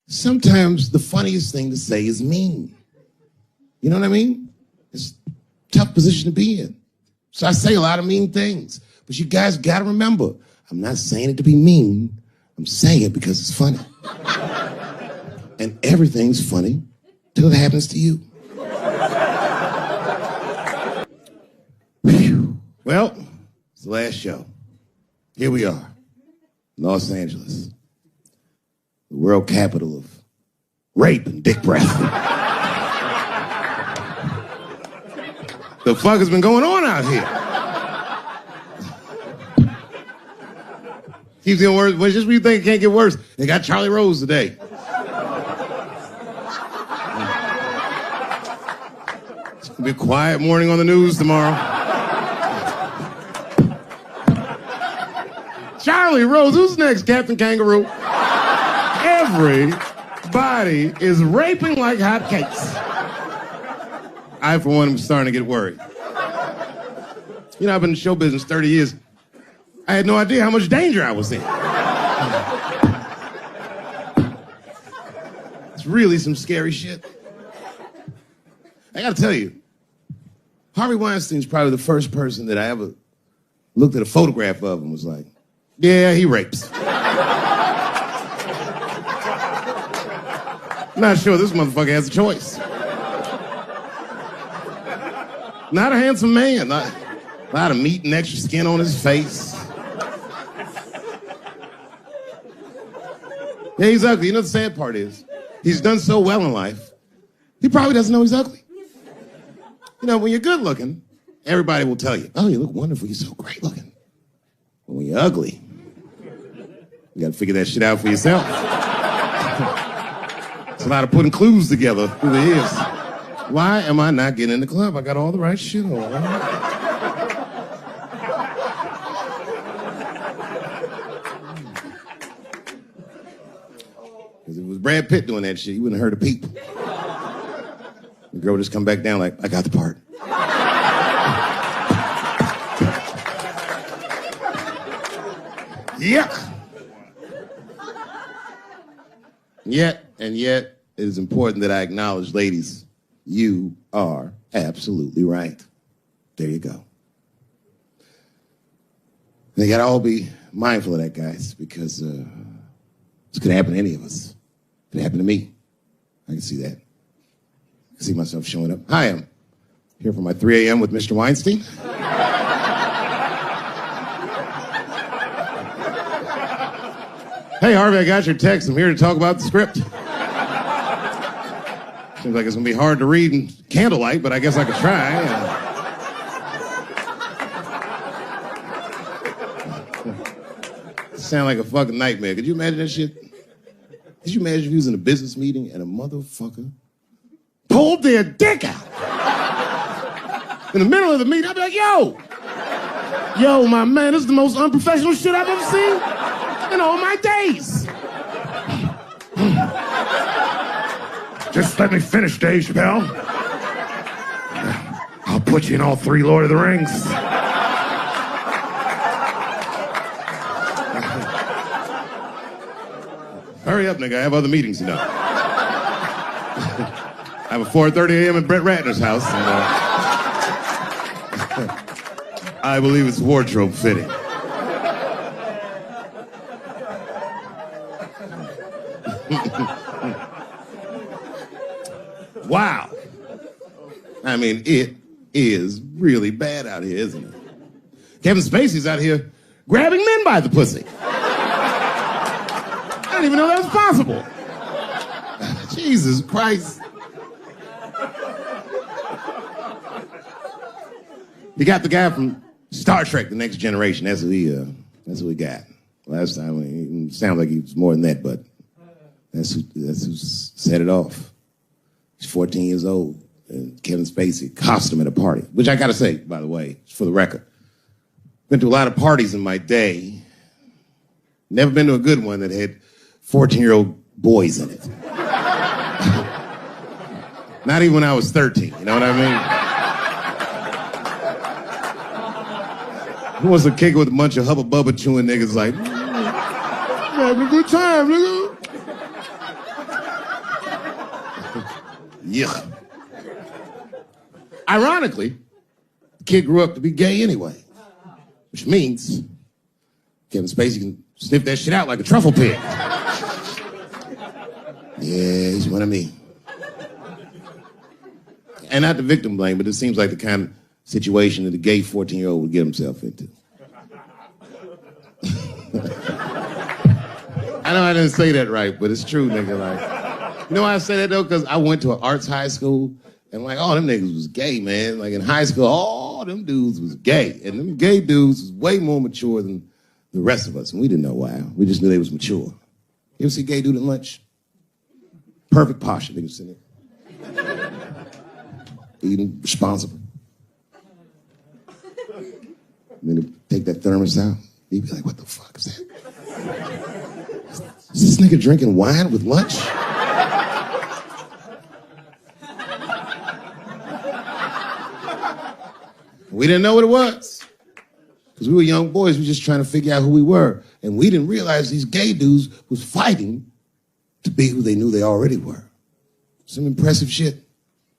sometimes the funniest thing to say is mean. You know what I mean? It's a tough position to be in. So I say a lot of mean things. But you guys got to remember, I'm not saying it to be mean. I'm saying it because it's funny. And everything's funny till it happens to you. Whew. Well, it's the last show. Here we are, Los Angeles, the world capital of rape and dick breath. The fuck has been going on out here? Keeps getting worse. But just when you think it can't get worse, they got Charlie Rose today. It's gonna be a quiet morning on the news tomorrow. Charlie Rose, who's next, Captain Kangaroo? Everybody is raping like hotcakes. I, for one, am starting to get worried. You know, I've been in show business 30 years. I had no idea how much danger I was in. It's really some scary shit. I gotta tell you, Harvey Weinstein's probably the first person that I ever looked at a photograph of and was like, yeah, he rapes. Not sure this motherfucker has a choice. Not a handsome man. Not a lot of meat and extra skin on his face. Yeah, he's ugly. You know, the sad part is, he's done so well in life, he probably doesn't know he's ugly. You know, when you're good looking, everybody will tell you, oh, you look wonderful, you're so great looking. But when you're ugly, you gotta figure that shit out for yourself. It's a lot of putting clues together through the years. Why am I not getting in the club? I got all the right shit on. Because if it was Brad Pitt doing that shit, you wouldn't have heard a peep. The girl would just come back down like, I got the part. Yuck. Yet, it is important that I acknowledge, ladies, you are absolutely right. There you go. They gotta all be mindful of that, guys, because this could happen to any of us. It could happen to me. I can see that. I can see myself showing up. Hi, I'm here for my 3 a.m. with Mr. Weinstein. Hey, Harvey, I got your text. I'm here to talk about the script. Seems like it's going to be hard to read in candlelight, but I guess I could try. Sound like a fucking nightmare. Could you imagine that shit? Could you imagine if you was in a business meeting and a motherfucker pulled their dick out? In the middle of the meeting, I'd be like, yo, my man, this is the most unprofessional shit I've ever seen in all my days. Just let me finish, Dave Chappelle. I'll put you in all 3 Lord of the Rings. Hurry up, nigga. I have other meetings tonight. I have a 4:30 a.m. at Brett Ratner's house. And, I believe it's wardrobe fitting. Wow. I mean, it is really bad out here, isn't it? Kevin Spacey's out here grabbing men by the pussy. I didn't even know that was possible. Jesus Christ. You got the guy from Star Trek, The Next Generation. That's what he got. Last time, it sounded like he was more than that, but that's who set it off. He's 14 years old, and Kevin Spacey costume at a party, which I gotta say, by the way, for the record, been to a lot of parties in my day. Never been to a good one that had 14-year-old boys in it. Not even when I was 13, you know what I mean? Who wants to kick it with a bunch of hubba bubba chewing niggas like, having a good time, nigga? Yuck. Ironically, the kid grew up to be gay anyway, which means Kevin Spacey can sniff that shit out like a truffle pig. Yeah, he's one of me. And not the victim blame, but it seems like the kind of situation that a gay 14-year-old would get himself into. I know I didn't say that right, but it's true, nigga. Like, you know why I say that, though? Because I went to an arts high school, and like, all them niggas was gay, man. Like, in high school, all them dudes was gay. And them gay dudes was way more mature than the rest of us, and we didn't know why. We just knew they was mature. You ever see a gay dude at lunch? Perfect posture, niggas sitting there. Eating responsible. And then they take that thermos out. You'd be like, what the fuck is that? Is this nigga drinking wine with lunch? We didn't know what it was. Because we were young boys, we were just trying to figure out who we were. And we didn't realize these gay dudes was fighting to be who they knew they already were. Some impressive shit.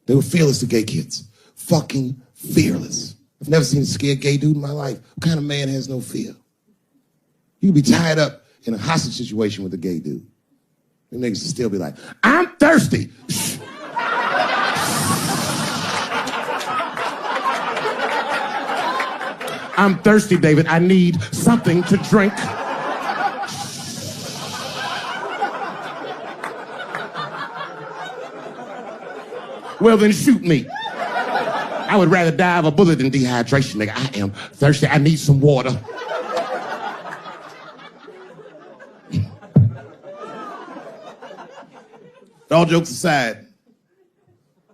They were fearless, the gay kids. Fucking fearless. I've never seen a scared gay dude in my life. What kind of man has no fear? You could be tied up in a hostage situation with a gay dude. Them niggas would still be like, I'm thirsty. I'm thirsty, David. I need something to drink. Well, then shoot me. I would rather die of a bullet than dehydration, nigga. I am thirsty. I need some water. All jokes aside,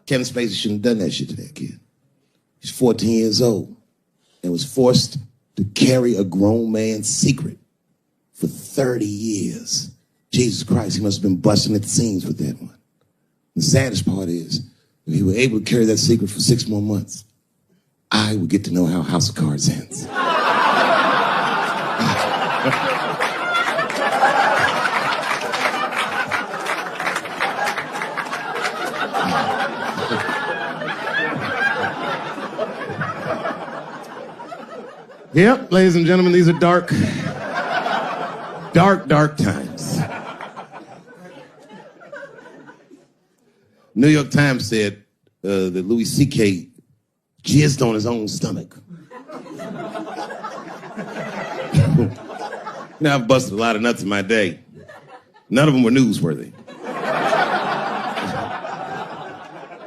Kevin Spacey shouldn't have done that shit to that kid. He's 14 years old and was forced to carry a grown man's secret for 30 years. Jesus Christ, he must have been busting at the seams with that one. The saddest part is, if he were able to carry that secret for 6 more months, I would get to know how House of Cards ends. Yep, ladies and gentlemen, these are dark times. New York Times said that Louis C.K. jizzed on his own stomach. You know, I've busted a lot of nuts in my day. None of them were newsworthy.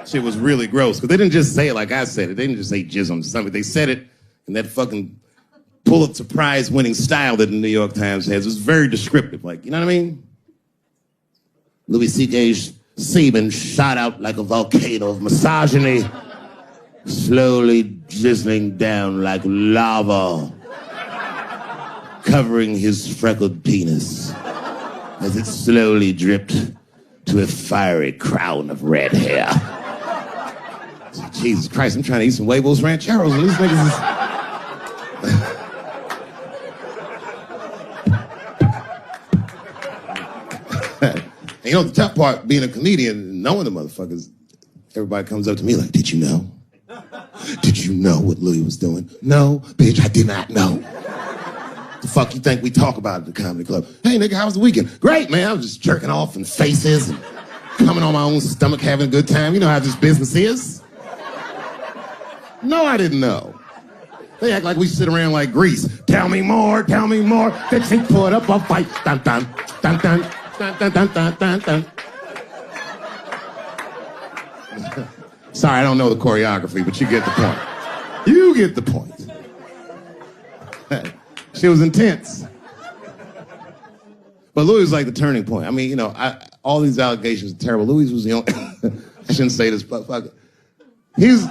Shit was really gross, because they didn't just say it like I said it. They didn't just say jizz on the stomach. They said it in that fucking Pulitzer Prize-winning style that the New York Times has. It was very descriptive, like, you know what I mean? Louis C.K.'s semen shot out like a volcano of misogyny, slowly drizzling down like lava, covering his freckled penis as it slowly dripped to a fiery crown of red hair. Jesus Christ, I'm trying to eat some huevos rancheros and these niggas is... You know, the tough part, being a comedian, knowing the motherfuckers, everybody comes up to me like, did you know? Did you know what Louis was doing? No, bitch, I did not know. The fuck you think we talk about at the comedy club? Hey, nigga, how was the weekend? Great, man. I was just jerking off in faces and coming on my own stomach, having a good time. You know how this business is. No, I didn't know. They act like we sit around like Grease. Tell me more, tell me more. Then she put up a fight. Dun, dun, dun, dun. Dun, dun, dun, dun, dun, dun. Sorry, I don't know the choreography, but you get the point. You get the point. She was intense. But Louis was like the turning point. I mean, you know, all these allegations are terrible. Louis was the only... I shouldn't say this, but fuck it. His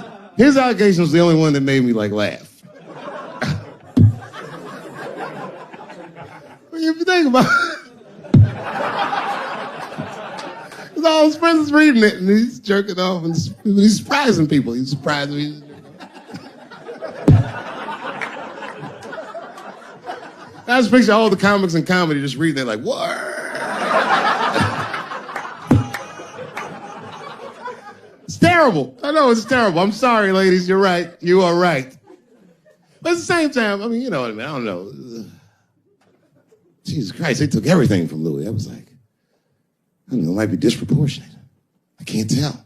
allegation was the only one that made me, like, laugh. If you think about it, all his friends is reading it, and he's jerking off, and he's surprising people. He's surprising me. I just picture all the comics in comedy just reading it like, what? terrible. I know it's terrible. I'm sorry, ladies. You're right. You are right. But at the same time, I mean, you know what I mean? I don't know. Jesus Christ, they took everything from Louis. I was like, I don't know, it might be disproportionate. I can't tell.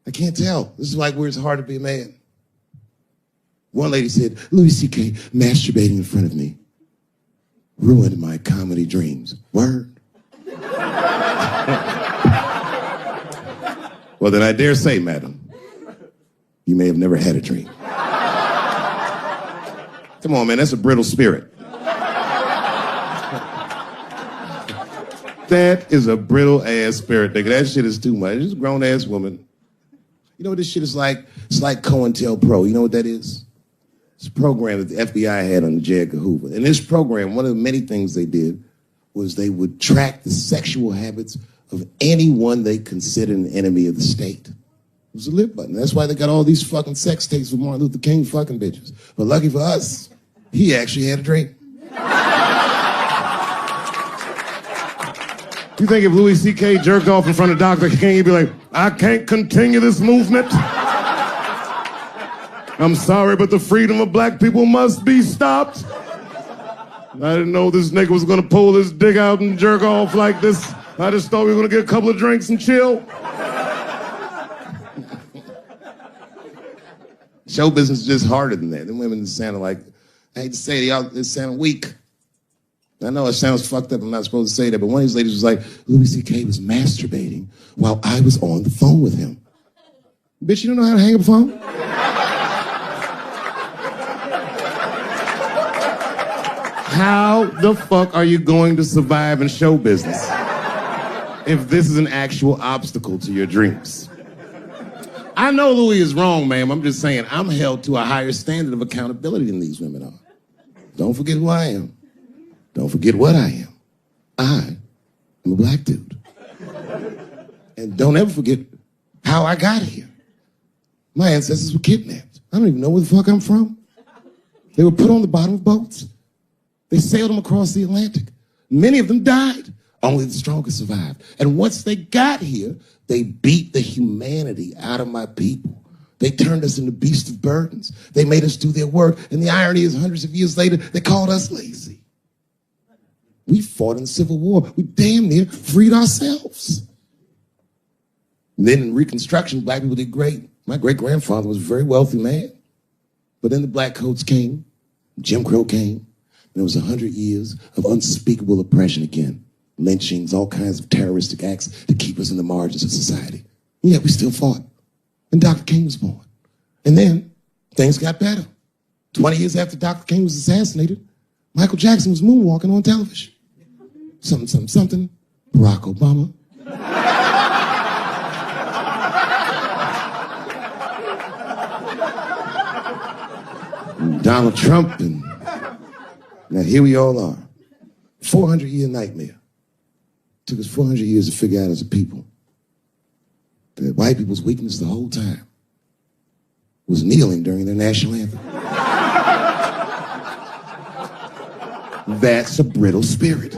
I can't tell. This is like where it's hard to be a man. One lady said, Louis C.K. masturbating in front of me ruined my comedy dreams. Word. Well, then I dare say, madam, you may have never had a dream. Come on, man, that's a brittle spirit. That is a brittle-ass spirit, nigga. That shit is too much. It's a grown-ass woman. You know what this shit is like? It's like COINTELPRO. You know what that is? It's a program that the FBI had under J. Edgar Hoover. In this program, one of the many things they did was they would track the sexual habits of anyone they considered an enemy of the state. It was a lip button. That's why they got all these fucking sex tapes with Martin Luther King fucking bitches. But lucky for us, he actually had a dream. You think if Louis C.K. jerked off in front of Dr. King, he'd be like, I can't continue this movement. I'm sorry, but the freedom of black people must be stopped. I didn't know this nigga was gonna pull his dick out and jerk off like this. I just thought we were gonna get a couple of drinks and chill. Show business is just harder than that. Them women sound like, I hate to say it, y'all, they sound weak. I know it sounds fucked up, I'm not supposed to say that, but one of these ladies was like, Louis C.K. was masturbating while I was on the phone with him. Bitch, you don't know how to hang up a phone? How the fuck are you going to survive in show business if this is an actual obstacle to your dreams? I know Louis is wrong, ma'am. I'm just saying I'm held to a higher standard of accountability than these women are. Don't forget who I am. Don't forget what I am. I am a black dude. And don't ever forget how I got here. My ancestors were kidnapped. I don't even know where the fuck I'm from. They were put on the bottom of boats. They sailed them across the Atlantic. Many of them died. Only the strongest survived. And once they got here, they beat the humanity out of my people. They turned us into beasts of burdens. They made us do their work. And the irony is, hundreds of years later, they called us lazy. We fought in the Civil War. We damn near freed ourselves. And then in Reconstruction, black people did great. My great-grandfather was a very wealthy man. But then the black coats came, Jim Crow came, and there was 100 years of unspeakable oppression again. Lynchings, all kinds of terroristic acts to keep us in the margins of society. And yet we still fought. And Dr. King was born. And then things got better. 20 years after Dr. King was assassinated, Michael Jackson was moonwalking on television. Something, something, something. Barack Obama. Donald Trump, and now here we all are. 400-year nightmare. Took us 400 years to figure out as a people that white people's weakness the whole time was kneeling during their national anthem. That's a brittle spirit.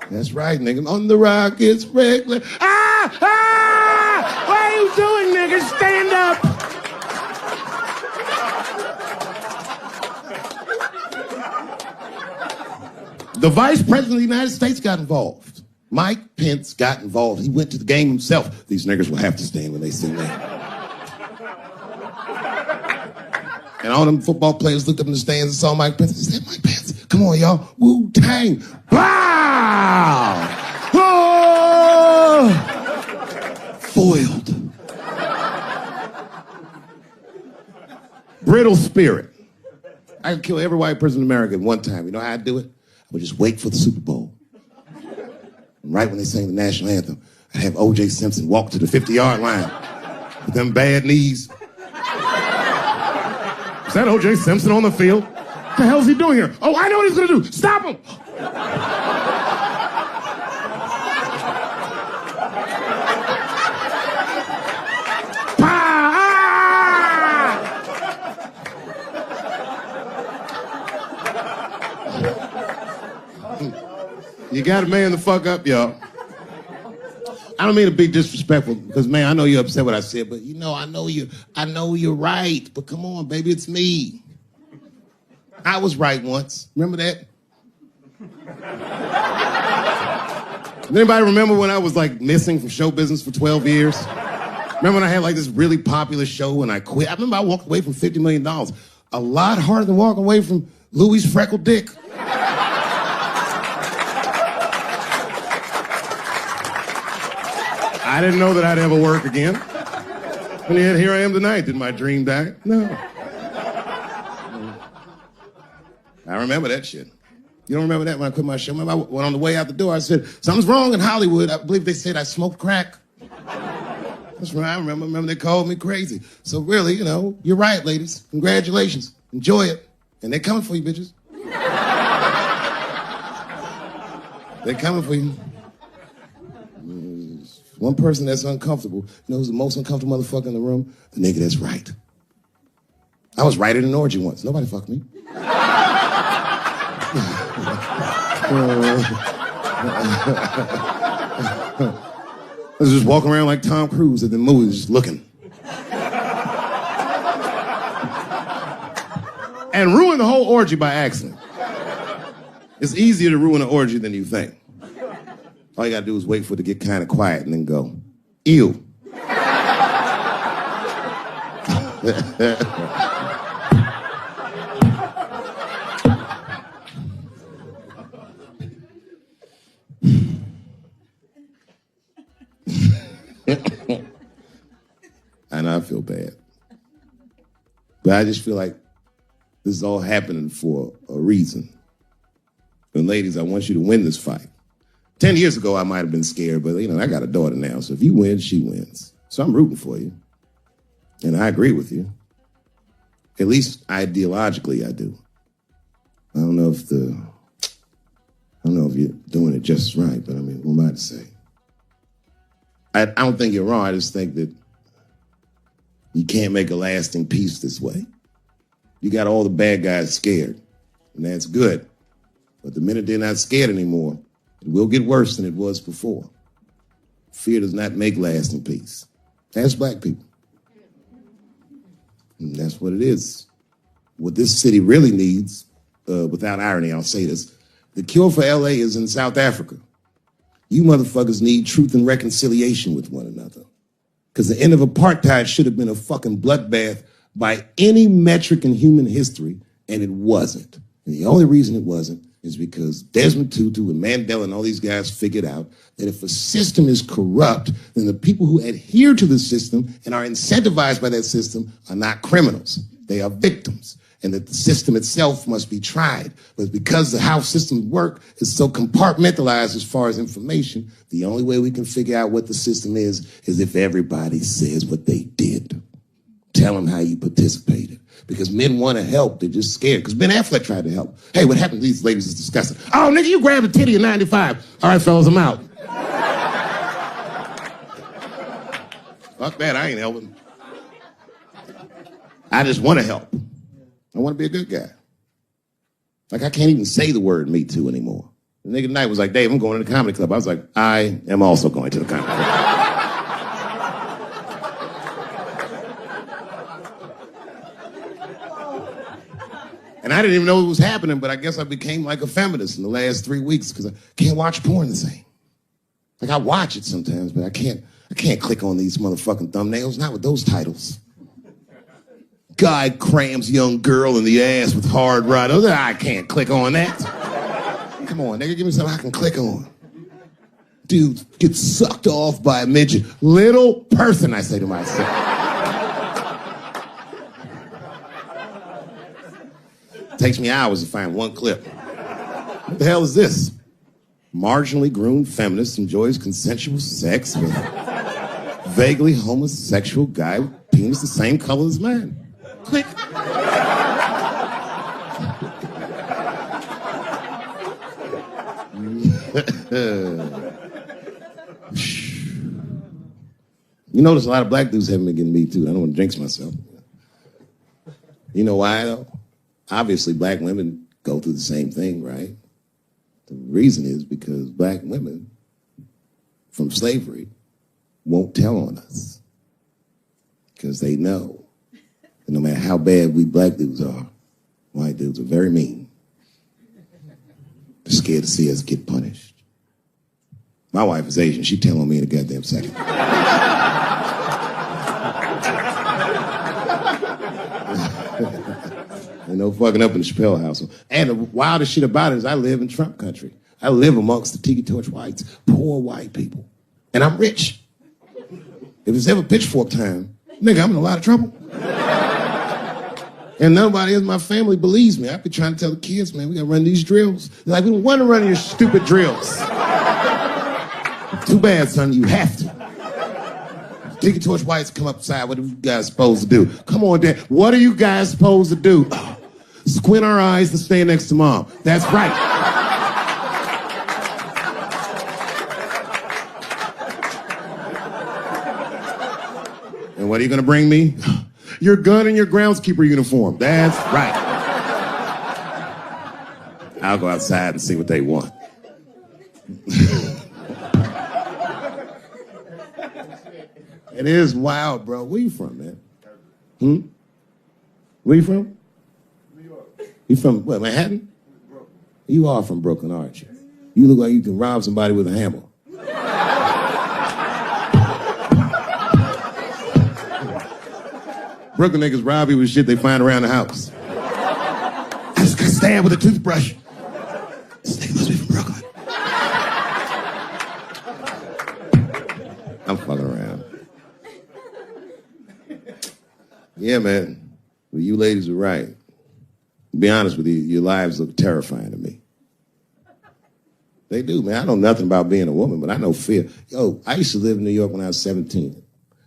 That's right, nigga. On the rock, it's regular. Ah! Ah! What are you doing, nigga? Stand up! The Vice President of the United States got involved. Mike Pence got involved. He went to the game himself. These niggers will have to stand when they sing that. And all them football players looked up in the stands and saw Mike Pence and said, Mike Pence, come on, y'all. Wu-Tang. Wow! Oh! Foiled. Brittle spirit. I could kill every white person in America at one time. You know how I'd do it? I would just wait for the Super Bowl. And right when they sang the national anthem, I'd have O.J. Simpson walk to the 50-yard line with them bad knees. Is that O.J. Simpson on the field? What the hell's he doing here? Oh, I know what he's gonna do. Stop him! You gotta man the fuck up, y'all. I don't mean to be disrespectful because, man, I know you're upset what I said, but, I know you're right. But come on, baby, it's me. I was right once. Remember that? Does anybody remember when I was, missing from show business for 12 years? Remember when I had, this really popular show and I quit? I remember I walked away from $50 million. A lot harder than walking away from Louis' freckled dick. I didn't know that I'd ever work again. And yet here I am tonight. Did my dream die? No. I remember that shit. You don't remember that when I quit my show? Remember I went on the way out the door, I said, something's wrong in Hollywood. I believe they said I smoked crack. That's right, I remember. Remember they called me crazy. So really, you're right, ladies. Congratulations. Enjoy it. And they're coming for you, bitches. They're coming for you. One person that's uncomfortable. Who's the most uncomfortable motherfucker in the room? The nigga that's right. I was right at an orgy once. Nobody fucked me. I was just walking around like Tom Cruise at the movies, just looking. And ruin the whole orgy by accident. It's easier to ruin an orgy than you think. All you gotta do is wait for it to get kind of quiet and then go, ew. I know I feel bad. But I just feel like this is all happening for a reason. And ladies, I want you to win this fight. 10 years ago, I might have been scared, but I got a daughter now. So if you win, she wins. So I'm rooting for you. And I agree with you. At least ideologically, I do. I don't know if you're doing it just right, but what am I to say? I don't think you're wrong. I just think that you can't make a lasting peace this way. You got all the bad guys scared, and that's good. But the minute they're not scared anymore, it will get worse than it was before. Fear does not make lasting peace. Ask black people. And that's what it is. What this city really needs, without irony, I'll say this, the cure for LA is in South Africa. You motherfuckers need truth and reconciliation with one another. Because the end of apartheid should have been a fucking bloodbath by any metric in human history, and it wasn't. And the only reason it wasn't is because Desmond Tutu and Mandela and all these guys figured out that if a system is corrupt, then the people who adhere to the system and are incentivized by that system are not criminals. They are victims. And that the system itself must be tried. But because of how systems work is so compartmentalized as far as information, the only way we can figure out what the system is if everybody says what they did. Tell them how you participated. Because men want to help, they're just scared. Because Ben Affleck tried to help. Hey, what happened to these ladies is disgusting. Oh, nigga, you grabbed a titty in 95. All right, fellas, I'm out. Fuck that, I ain't helping. I just want to help. I want to be a good guy. I can't even say the word Me Too anymore. The nigga tonight was like, Dave, I'm going to the comedy club. I was like, I am also going to the comedy club. And I didn't even know it was happening, but I guess I became like a feminist in the last 3 weeks because I can't watch porn the same. I watch it sometimes, but I can't click on these motherfucking thumbnails, not with those titles. Guy crams young girl in the ass with hard right. I can't click on that. Come on, nigga, give me something I can click on. Dude gets sucked off by a midget. Little person, I say to myself. Takes me hours to find one clip. What the hell is this? Marginally groomed feminist enjoys consensual sex with vaguely homosexual guy with penis the same color as mine. Click. You notice a lot of black dudes haven't been getting Me Too. I don't want to jinx myself. You know why, though? Obviously, black women go through the same thing, right? The reason is because black women from slavery won't tell on us. Because they know that no matter how bad we black dudes are, white dudes are very mean. They're scared to see us get punished. My wife is Asian. She'd tell on me in a goddamn second. Ain't no fucking up in the Chappelle household. And the wildest shit about it is I live in Trump country. I live amongst the tiki torch whites, poor white people. And I'm rich. If it's ever pitchfork time, nigga, I'm in a lot of trouble. And nobody in my family believes me. I've been trying to tell the kids, man, we gotta run these drills. They're like, we don't want to run your stupid drills. Too bad, son, you have to. Tiki torch whites come upside, what are you guys supposed to do? Come on, Dad, what are you guys supposed to do? Squint our eyes and stand next to Mom. That's right. And what are you gonna bring me? Your gun and your groundskeeper uniform. That's right. I'll go outside and see what they want. It is wild, bro. Where you from, man? Where you from? New York. You from, what, Manhattan? Brooklyn. You are from Brooklyn, aren't you? You look like you can rob somebody with a hammer. Brooklyn niggas rob you with shit they find around the house. I just got stabbed with a toothbrush. This nigga must be from Brooklyn. I'm fucking around. Yeah, man. Well, you ladies are right. To be honest with you, your lives look terrifying to me. They do, man. I know nothing about being a woman, but I know fear. Yo, I used to live in New York when I was 17.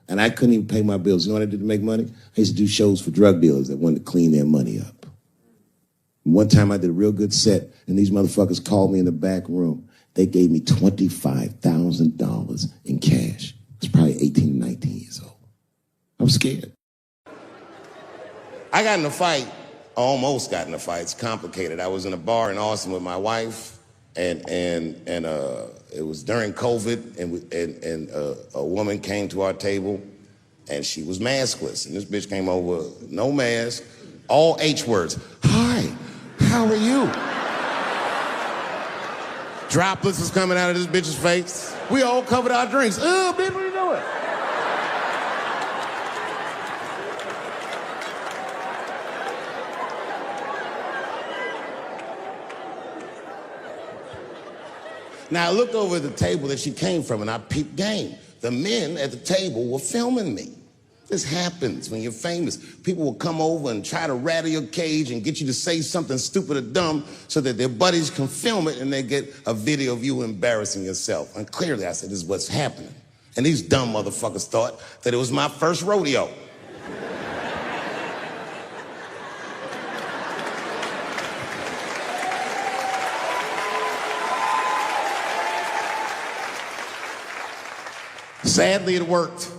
And I couldn't even pay my bills. You know what I did to make money? I used to do shows for drug dealers that wanted to clean their money up. And one time I did a real good set, and these motherfuckers called me in the back room. They gave me $25,000 in cash. I was probably 18, 19 years old. I was scared. I got in a fight, almost got in a fight. It's complicated. I was in a bar in Austin with my wife, and it was during COVID, and a woman came to our table, and she was maskless. And this bitch came over, no mask, all H words. Hi, how are you? Droplets was coming out of this bitch's face. We all covered our drinks. Oh, bitch, what are you doing? Now, I looked over at the table that she came from, and I peeped game. The men at the table were filming me. This happens when you're famous. People will come over and try to rattle your cage and get you to say something stupid or dumb so that their buddies can film it and they get a video of you embarrassing yourself. And clearly, I said, this is what's happening. And these dumb motherfuckers thought that it was my first rodeo. Sadly, it worked.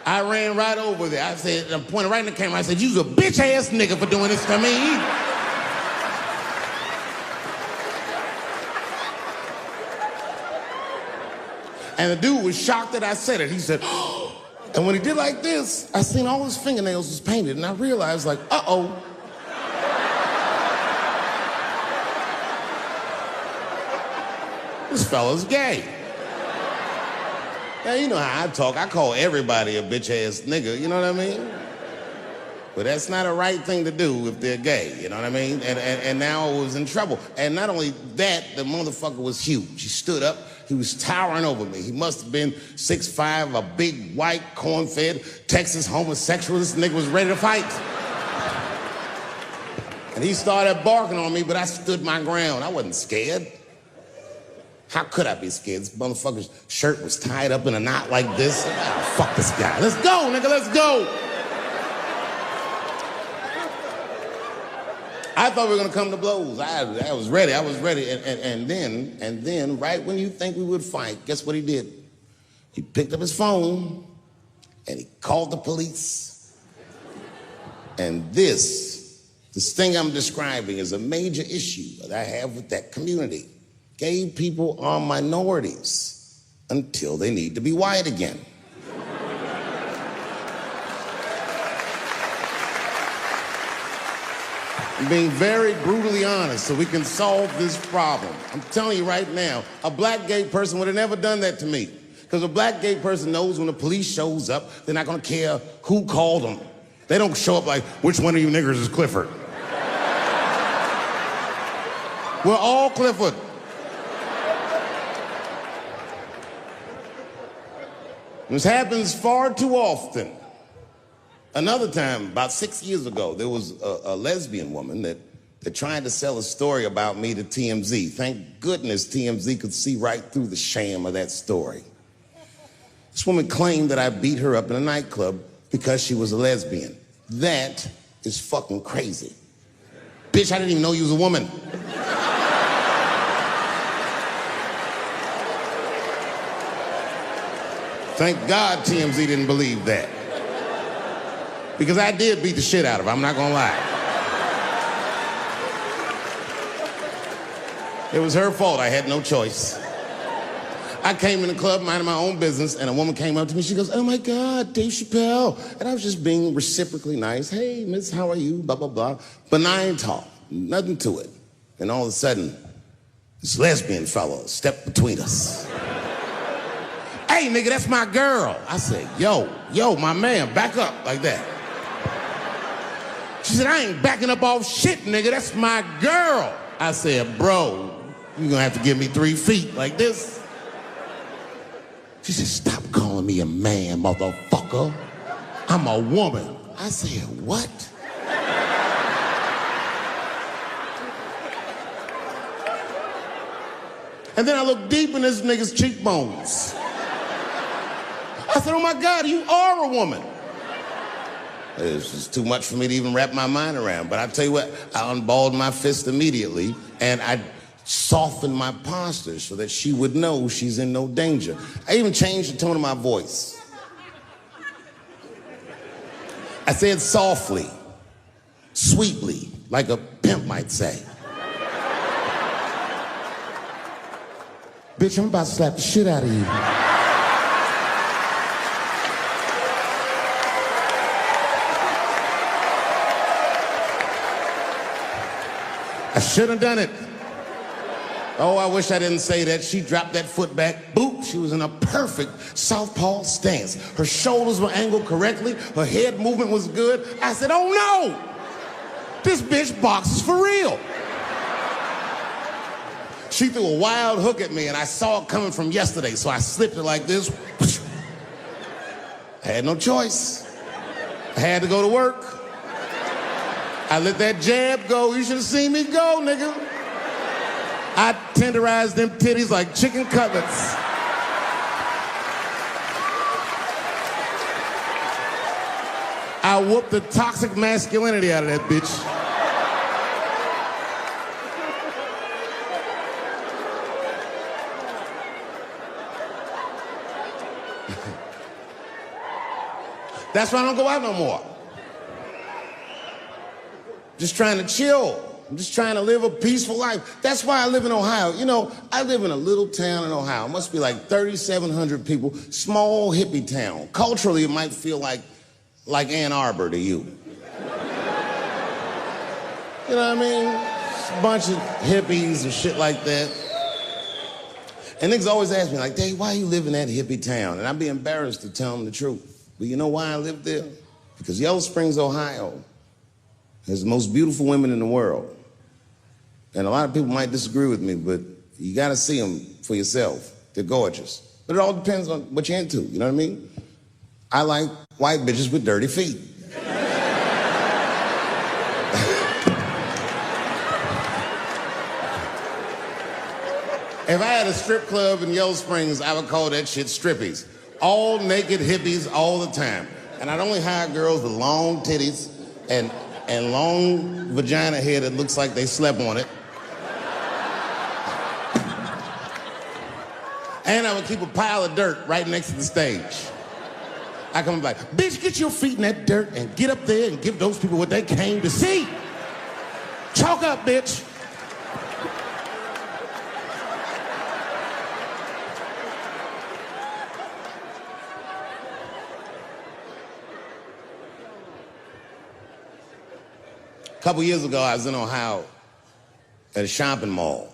I ran right over there. I said, I pointed right in the camera. I said, you's a bitch-ass nigga for doing this to me. And the dude was shocked that I said it. He said, oh. And when he did like this, I seen all his fingernails was painted, and I realized, like, uh-oh. This fella's gay. Now, you know how I talk. I call everybody a bitch-ass nigga, you know what I mean? But that's not a right thing to do if they're gay, you know what I mean? And now I was in trouble. And not only that, the motherfucker was huge. He stood up. He was towering over me. He must have been 6'5", a big, white, corn-fed, Texas homosexual. This nigga was ready to fight. And he started barking on me, but I stood my ground. I wasn't scared. How could I be scared? This motherfucker's shirt was tied up in a knot like this. Oh, fuck this guy. Let's go, nigga, let's go. I thought we were gonna come to blows. I was ready, And then, right when you think we would fight, guess what he did? He picked up his phone and he called the police. And this thing I'm describing is a major issue that I have with that community. Gay people are minorities. until they need to be white again. I'm being very brutally honest so we can solve this problem. I'm telling you right now, a black gay person would have never done that to me. Because a black gay person knows when the police shows up, they're not gonna care who called them. They don't show up like, which one of you niggers is Clifford? We're all Clifford. This happens far too often. Another time, about 6 years ago, there was a lesbian woman that tried to sell a story about me to TMZ. Thank goodness TMZ could see right through the sham of that story. This woman claimed that I beat her up in a nightclub because she was a lesbian. That is fucking crazy. Bitch, I didn't even know you was a woman. Thank God TMZ didn't believe that. Because I did beat the shit out of her, I'm not gonna lie. It was her fault, I had no choice. I came in the club minding my own business and a woman came up to me, she goes, oh my God, Dave Chappelle. And I was just being reciprocally nice. Hey, miss, how are you? Blah, blah, blah. Benign talk, nothing to it. And all of a sudden, this lesbian fellow stepped between us. Hey, nigga, that's my girl. I said, yo, my man, back up, like that. She said, I ain't backing up off shit, nigga, that's my girl. I said, bro, you're gonna have to give me 3 feet like this. She said, stop calling me a man, motherfucker. I'm a woman. I said, what? And then I looked deep in this nigga's cheekbones. I said, oh my God, you are a woman. It's just too much for me to even wrap my mind around. But I tell you what, I unballed my fist immediately and I softened my posture so that she would know she's in no danger. I even changed the tone of my voice. I said softly, sweetly, like a pimp might say. Bitch, I'm about to slap the shit out of you. I should have done it. Oh, I wish I didn't say that. She dropped that foot back. Boop, she was in a perfect southpaw stance. Her shoulders were angled correctly. Her head movement was good. I said, oh no! This bitch boxes for real. She threw a wild hook at me and I saw it coming from yesterday, so I slipped it like this. I had no choice. I had to go to work. I let that jab go. You should have seen me go, nigga. I tenderized them titties like chicken cutlets. I whooped the toxic masculinity out of that bitch. That's why I don't go out no more. Just trying to chill. I'm just trying to live a peaceful life. That's why I live in Ohio. You know, I live in a little town in Ohio. It must be like 3,700 people. Small hippie town. Culturally, it might feel like Ann Arbor to you. You know what I mean? Just a bunch of hippies and shit like that. And niggas always ask me, like, Dave, why you live in that hippie town? And I'd be embarrassed to tell them the truth. But you know why I live there? Because Yellow Springs, Ohio has the most beautiful women in the world. And a lot of people might disagree with me, but you gotta see them for yourself. They're gorgeous. But it all depends on what you're into, you know what I mean? I like white bitches with dirty feet. If I had a strip club in Yellow Springs, I would call that shit strippies. All naked hippies all the time. And I'd only hire girls with long titties and long vagina hair that looks like they slept on it. And I would keep a pile of dirt right next to the stage. I come like, bitch, get your feet in that dirt and get up there and give those people what they came to see. Chalk up, bitch. couple years ago, I was in Ohio at a shopping mall.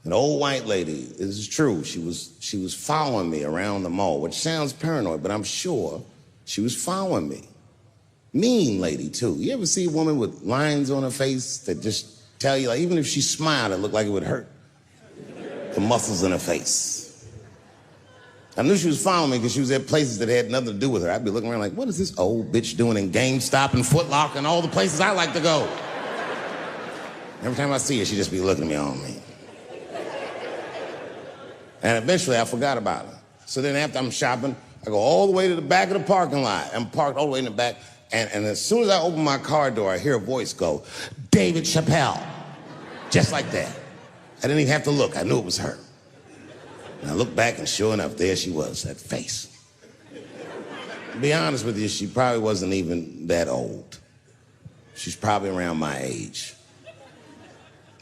An old white lady, this is true, she was following me around the mall, which sounds paranoid, but I'm sure she was following me. Mean lady, too. You ever see a woman with lines on her face that just tell you, like, even if she smiled, it looked like it would hurt the muscles in her face? I knew she was following me because she was at places that had nothing to do with her. I'd be looking around like, what is this old bitch doing in GameStop and Foot Locker and all the places I like to go? Every time I see her, she'd just be looking at me on me. And eventually, I forgot about her. So then after I'm shopping, I go all the way to the back of the parking lot. I'm parked all the way in the back. And as soon as I open my car door, I hear a voice go, David Chappelle. Just like that. I didn't even have to look. I knew it was her. And I looked back, and sure enough, there she was, that face. To be honest with you, she probably wasn't even that old. She's probably around my age.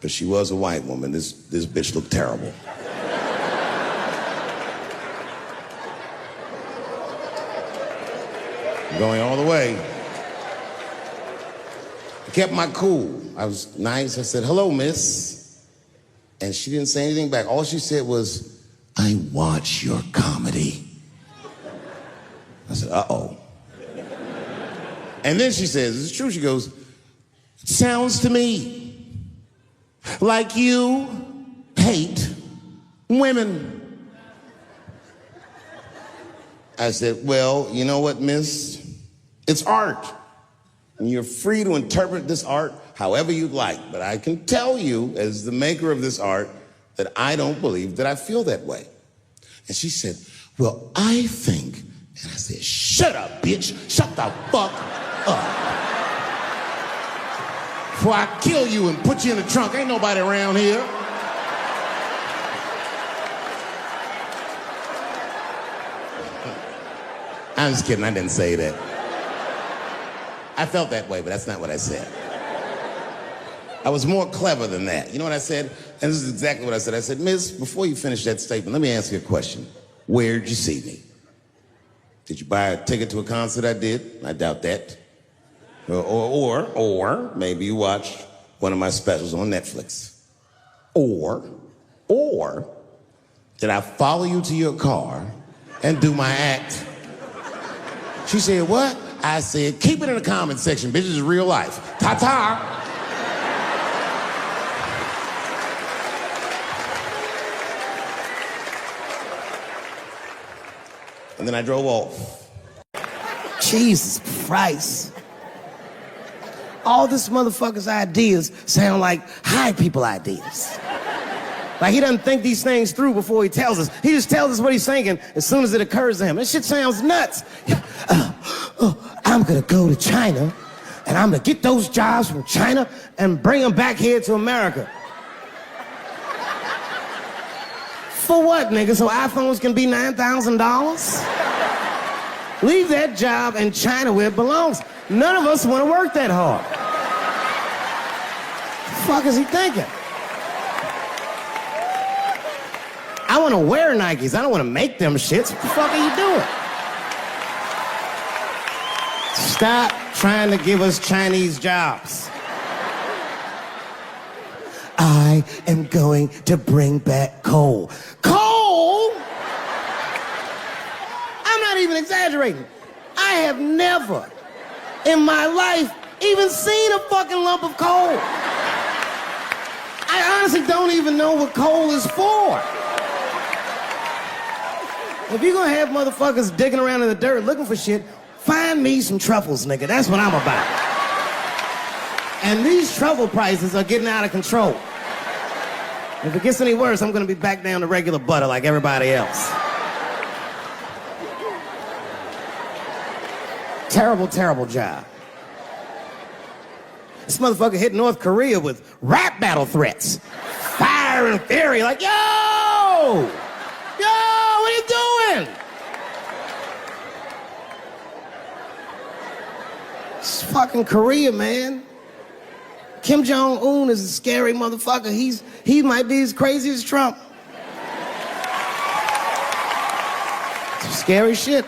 But she was a white woman. This bitch looked terrible. Going all the way. I kept my cool. I was nice. I said, hello, miss. And she didn't say anything back. All she said was, I watch your comedy. I said, uh-oh. And then she says, it's true, she goes, it sounds to me like you hate women. I said, well, you know what, miss? It's art. And you're free to interpret this art however you'd like. But I can tell you, as the maker of this art, that I don't believe that I feel that way. And she said, well, I think, and I said, shut up, bitch. Shut the fuck up. Before I kill you and put you in the trunk, ain't nobody around here. I'm just kidding, I didn't say that. I felt that way, but that's not what I said. I was more clever than that. You know what I said? And this is exactly what I said. I said, miss, before you finish that statement, let me ask you a question. Where'd you see me? Did you buy a ticket to a concert I did? I doubt that. Or maybe you watched one of my specials on Netflix. Or did I follow you to your car and do my act? She said, what? I said, keep it in the comment section, bitch. This is real life. Ta-ta. And then I drove off. Jesus Christ. All this motherfucker's ideas sound like high people ideas. Like he doesn't think these things through before he tells us. He just tells us what he's thinking as soon as it occurs to him. This shit sounds nuts. I'm gonna go to China and I'm gonna get those jobs from China and bring them back here to America. For what, nigga? So iPhones can be $9,000? Leave that job in China where it belongs. None of us want to work that hard. The fuck is he thinking? I want to wear Nikes. I don't want to make them shits. What the fuck are you doing? Stop trying to give us Chinese jobs. I am going to bring back coal. Coal? I'm not even exaggerating. I have never in my life even seen a fucking lump of coal. I honestly don't even know what coal is for. If you're gonna have motherfuckers digging around in the dirt looking for shit, find me some truffles, nigga. That's what I'm about. And these truffle prices are getting out of control. If it gets any worse, I'm gonna be back down to regular butter like everybody else. Terrible, terrible job. This motherfucker hit North Korea with rap battle threats. Fire and fury, like, yo! Yo, what are you doing? It's fucking Korea, man. Kim Jong-un is a scary motherfucker. He might be as crazy as Trump. Some scary shit.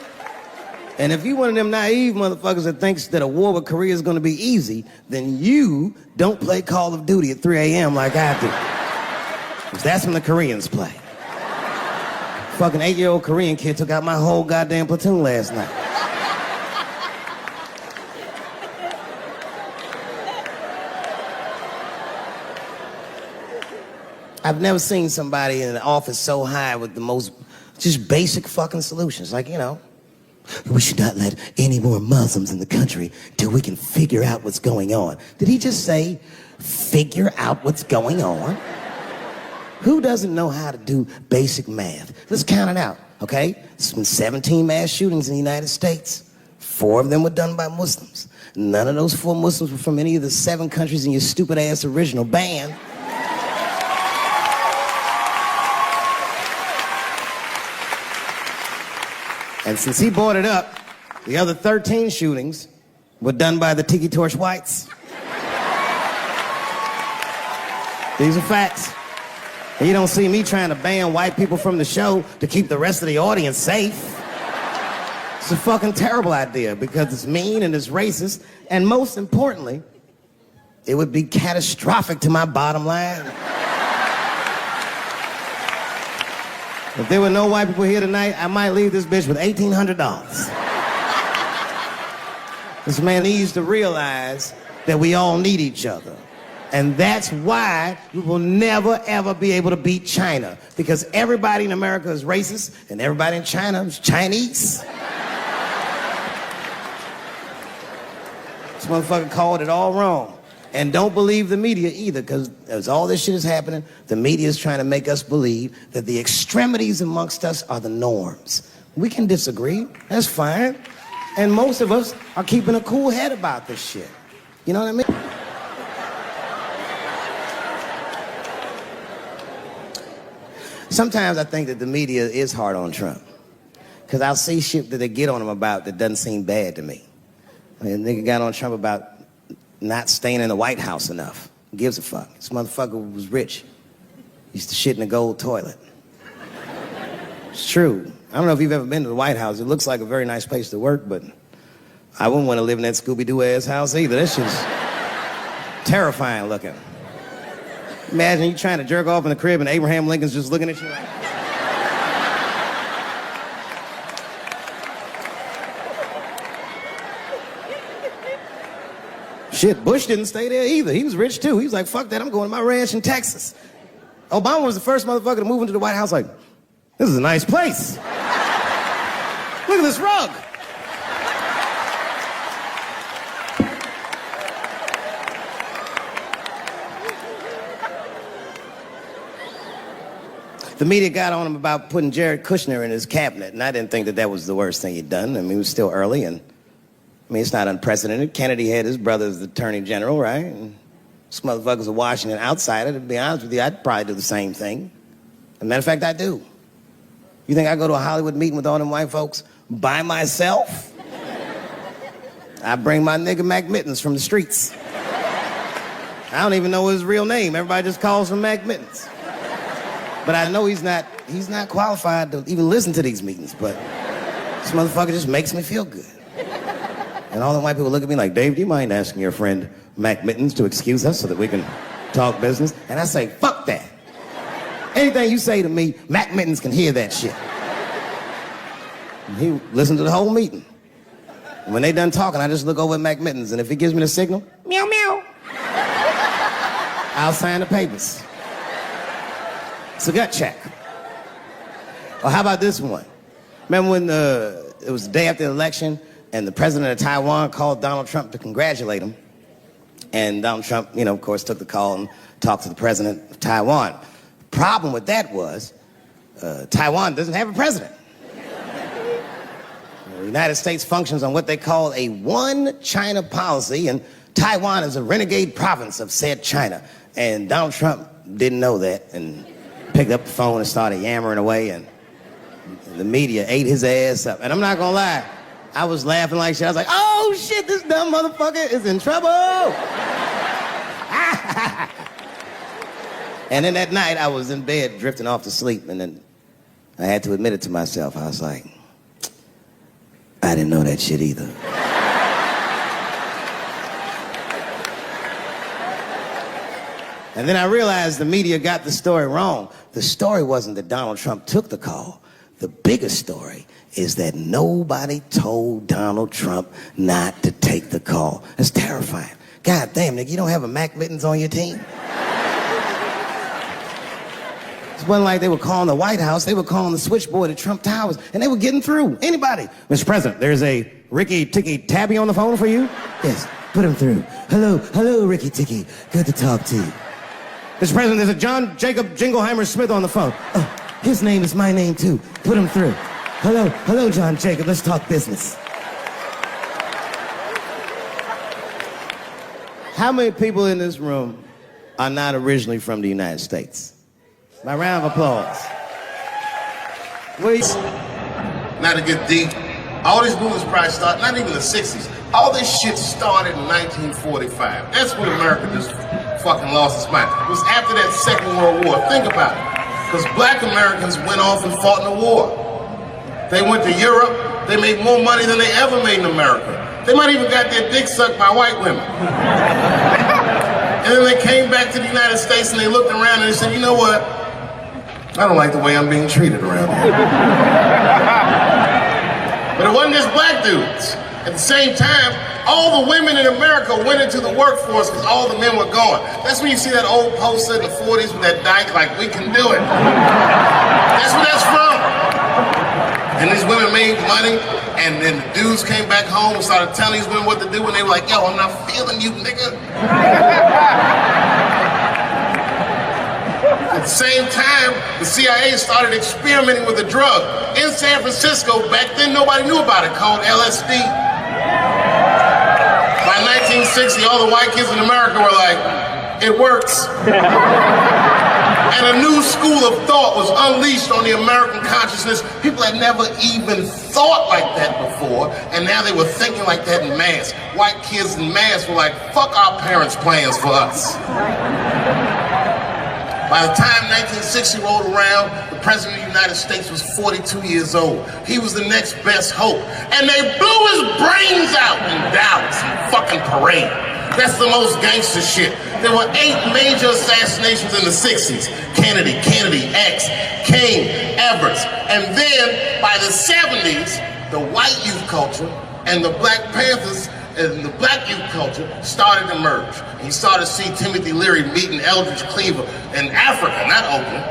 And if you one of them naive motherfuckers that thinks that a war with Korea is gonna be easy, then you don't play Call of Duty at 3 a.m. like I do. 'Cause that's when the Koreans play. Fucking 8-year-old Korean kid took out my whole goddamn platoon last night. I've never seen somebody in an office so high with the most just basic fucking solutions. Like, you know, we should not let any more Muslims in the country till we can figure out what's going on. Did he just say, figure out what's going on? Who doesn't know how to do basic math? Let's count it out, okay? There's been 17 mass shootings in the United States. 4 of them were done by Muslims. None of those 4 Muslims were from any of the 7 countries in your stupid ass original band. And since he brought it up, the other 13 shootings were done by the Tiki Torch Whites. These are facts. And you don't see me trying to ban white people from the show to keep the rest of the audience safe. It's a fucking terrible idea because it's mean and it's racist, and most importantly, it would be catastrophic to my bottom line. If there were no white people here tonight, I might leave this bitch with $1,800. This man needs to realize that we all need each other. And that's why we will never, ever be able to beat China. Because everybody in America is racist, and everybody in China is Chinese. This motherfucker called it all wrong. And don't believe the media either, because as all this shit is happening, the media is trying to make us believe that the extremities amongst us are the norms. We can disagree, that's fine. And most of us are keeping a cool head about this shit. You know what I mean? Sometimes I think that the media is hard on Trump. Because I'll see shit that they get on him about that doesn't seem bad to me. I mean, a nigga got on Trump about not staying in the White House enough. Who gives a fuck? This motherfucker was rich. Used to shit in a gold toilet. It's true. I don't know if you've ever been to the White House. It looks like a very nice place to work, but I wouldn't want to live in that Scooby-Doo ass house either. That shit's terrifying looking. Imagine you trying to jerk off in the crib and Abraham Lincoln's just looking at you like... Shit, Bush didn't stay there either. He was rich too. He was like, fuck that, I'm going to my ranch in Texas. Obama was the first motherfucker to move into the White House like, this is a nice place. Look at this rug. The media got on him about putting Jared Kushner in his cabinet, and I didn't think that that was the worst thing he'd done. I mean, it was still early, and I mean, it's not unprecedented. Kennedy had his brother as the attorney general, right? And this motherfucker's a Washington outsider. To be honest with you, I'd probably do the same thing. As a matter of fact, I do. You think I go to a Hollywood meeting with all them white folks by myself? I bring my nigga Mac Mittens from the streets. I don't even know his real name. Everybody just calls him Mac Mittens. But I know he's not qualified to even listen to these meetings, but this motherfucker just makes me feel good. And all the white people look at me like, Dave, do you mind asking your friend Mac Mittens to excuse us so that we can talk business? And I say, fuck that. Anything you say to me, Mac Mittens can hear that shit. And he listened to the whole meeting. And when they done talking, I just look over at Mac Mittens, and if he gives me the signal, meow, meow, I'll sign the papers. It's a gut check. Or how about this one? Remember when it was the day after the election and the president of Taiwan called Donald Trump to congratulate him? And Donald Trump, you know, of course, took the call and talked to the president of Taiwan. The problem with that was Taiwan doesn't have a president. The United States functions on what they call a one China policy, and Taiwan is a renegade province of said China. And Donald Trump didn't know that and picked up the phone and started yammering away, and the media ate his ass up. And I'm not gonna lie, I was laughing like shit. I was like, oh shit, this dumb motherfucker is in trouble. And then that night I was in bed drifting off to sleep, and then I had to admit it to myself. I was like, I didn't know that shit either. And then I realized the media got the story wrong. The story wasn't that Donald Trump took the call. The biggest story is that nobody told Donald Trump not to take the call. That's terrifying. God damn, nigga, you don't have a Mac Mittens on your team? It wasn't like they were calling the White House. They were calling the switchboard at Trump Towers, and they were getting through. Anybody. Mr. President, there's a Ricky Ticky Tabby on the phone for you? Yes, put him through. Hello, Ricky Ticky. Good to talk to you. Mr. President, there's a John Jacob Jingleheimer Smith on the phone. Oh, his name is my name, too. Put him through. Hello, John Jacob. Let's talk business. How many people in this room are not originally from the United States? My round of applause. Please. Not to get deep, all these movies probably started, not even the 60s. All this shit started in 1945. That's when America just fucking lost its mind. It was after that Second World War. Think about it. Because black Americans went off and fought in the war. They went to Europe. They made more money than they ever made in America. They might even got their dick sucked by white women. And then they came back to the United States and they looked around and they said, you know what? I don't like the way I'm being treated around here. But it wasn't just black dudes. At the same time, all the women in America went into the workforce because all the men were gone. That's when you see that old poster in the 40s with that dyke like, we can do it. That's where that's from. And these women made money, and then the dudes came back home and started telling these women what to do, and they were like, yo, I'm not feeling you, nigga. At the same time, the CIA started experimenting with a drug in San Francisco. Back then, nobody knew about it, called LSD. By 1960, all the white kids in America were like, it works. And a new school of thought was unleashed on the American consciousness. People had never even thought like that before, and now they were thinking like that in mass. White kids in mass were like, fuck our parents' plans for us. By the time 1960 rolled around, the President of the United States was 42 years old. He was the next best hope. And they blew his brains out in Dallas, fucking parade. That's the most gangster shit. There were 8 major assassinations in the 60s. Kennedy, X, King, Edwards. And then by the 70s, the white youth culture and the Black Panthers and the black youth culture started to merge. And you started to see Timothy Leary meeting Eldridge Cleaver in Africa, not Oakland.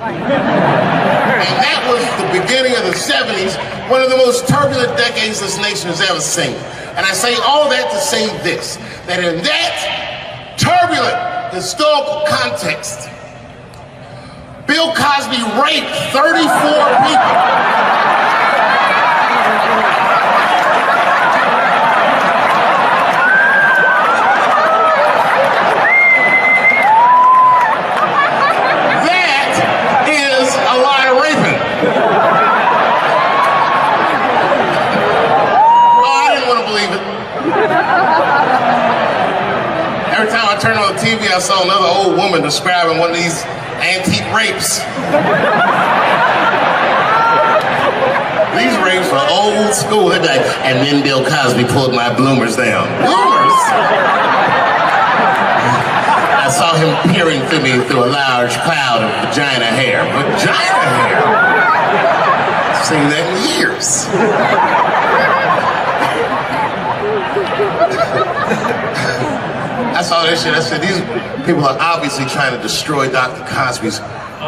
And that was the beginning of the 70s, one of the most turbulent decades this nation has ever seen. And I say all that to say this, that in that turbulent historical context, Bill Cosby raped 34 people. Every time I turned on the TV, I saw another old woman describing one of these antique rapes. These rapes are old school. They'd be like, and then Bill Cosby pulled my bloomers down. Bloomers? I saw him peering through me through a large cloud of vagina hair. Vagina hair? I've seen that in years. I saw that shit. I said, these people are obviously trying to destroy Dr. Cosby's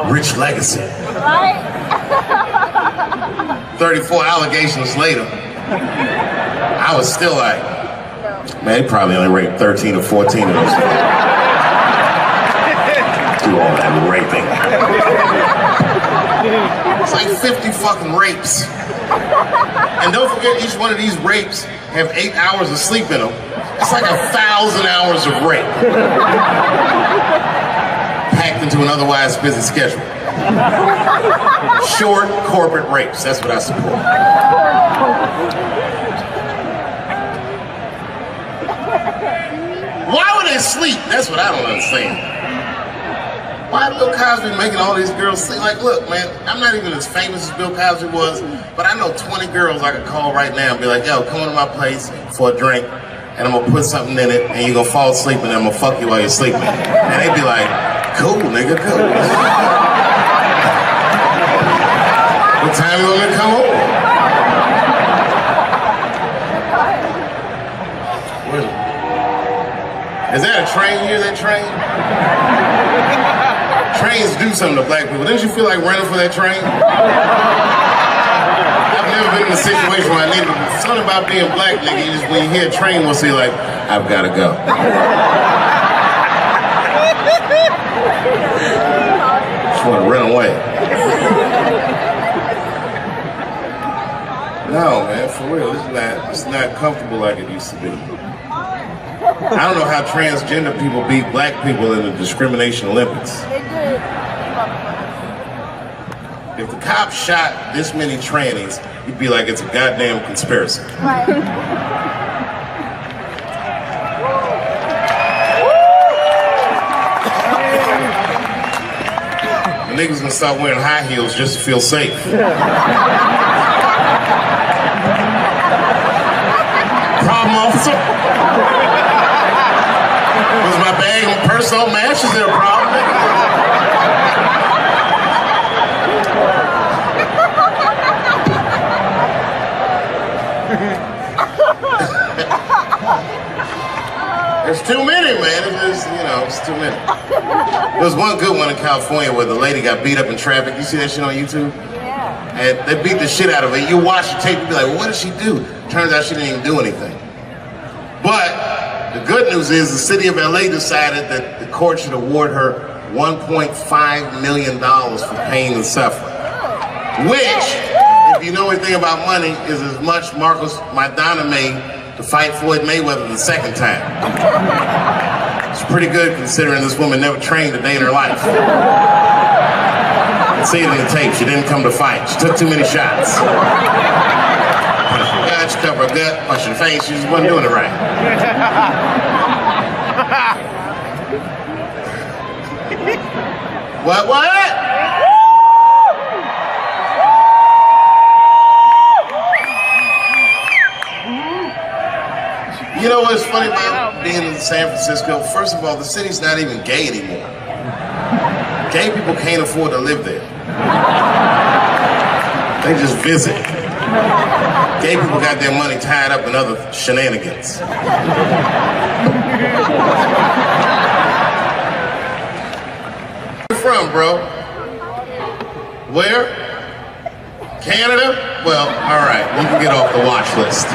rich legacy. Right? 34 allegations later, I was still like, man, he probably only raped 13 or 14 of those. Do all that raping. It's like 50 fucking rapes. And don't forget, each one of these rapes have 8 hours of sleep in them. It's like 1,000 hours of rape. Packed into an otherwise busy schedule. Short corporate rapes, that's what I support. Why would they sleep? That's what I don't understand. Why Bill Cosby making all these girls sleep? Like, look, man, I'm not even as famous as Bill Cosby was, but I know 20 girls I could call right now and be like, yo, come to my place for a drink, and I'm gonna put something in it, and you're gonna fall asleep, and I'm gonna fuck you while you're sleeping. And they'd be like, cool, nigga, cool. What time you want me to come over? Is that a train here, that train? Trains do something to black people. Didn't you feel like running for that train? I've never been in a situation where I needed something about being black, nigga. You just, when you hear a train, we'll see like, I've got to go. Just want to run away. No, man, for real, it's not comfortable like it used to be. I don't know how transgender people beat black people in the discrimination Olympics. They did. If the cops shot this many trannies, you'd be like, it's a goddamn conspiracy. Right. The niggas gonna start wearing high heels just to feel safe. Problem, officer? Was my bag and purse all match? Is there a problem? There's too many, man. It's too many. There was one good one in California where the lady got beat up in traffic. You see that shit on YouTube? Yeah. And they beat the shit out of her. You watch the tape, you be like, well, what did she do? Turns out she didn't even do anything. But the good news is the city of LA decided that the court should award her $1.5 million for pain and suffering. Which, if you know anything about money, is as much Marcus Maidana made to fight Floyd Mayweather the second time. It's pretty good considering this woman never trained a day in her life. You can see it in the tape. She didn't come to fight. She took too many shots. Punched her gut, she cut her gut, punched her face. She just wasn't doing it right. What? You know what's funny about being in San Francisco? First of all, the city's not even gay anymore. Gay people can't afford to live there. They just visit. Gay people got their money tied up in other shenanigans. Where you from, bro? Where? Canada? Well, all right, you can get off the watch list.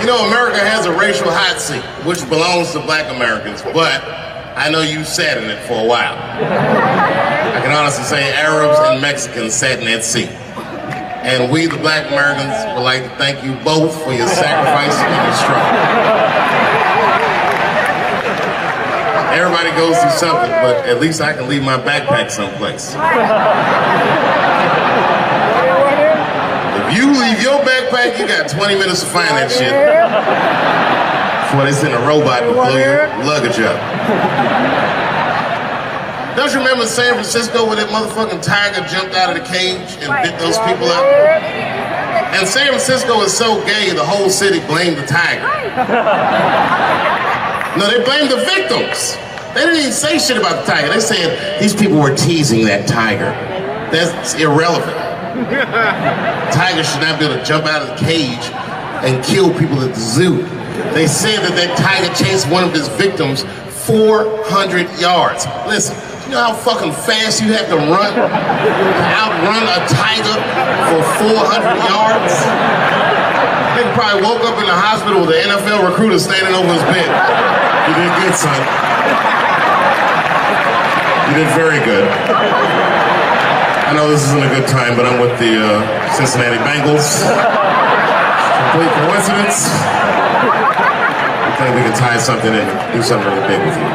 You know, America has a racial hot seat, which belongs to black Americans, but I know you sat in it for a while. I can honestly say Arabs and Mexicans sat in that seat. And we, the black Americans, would like to thank you both for your sacrifice and your struggle. Everybody goes through something, but at least I can leave my backpack someplace. If you leave your backpack, you got 20 minutes to find that shit before they send a robot to blow your luggage up. Don't you remember San Francisco where that motherfucking tiger jumped out of the cage and bit those people up? And San Francisco is so gay, the whole city blamed the tiger. No, they blamed the victims. They didn't even say shit about the tiger. They said these people were teasing that tiger. That's irrelevant. Tigers should not be able to jump out of the cage and kill people at the zoo. They said that tiger chased one of his victims 400 yards. Listen, you know how fucking fast you have to run to outrun a tiger for 400 yards? He probably woke up in the hospital with an NFL recruiter standing over his bed. You did good, son. You did very good. I know this isn't a good time, but I'm with the Cincinnati Bengals. Complete coincidence. I think we can tie something in and do something really big with you.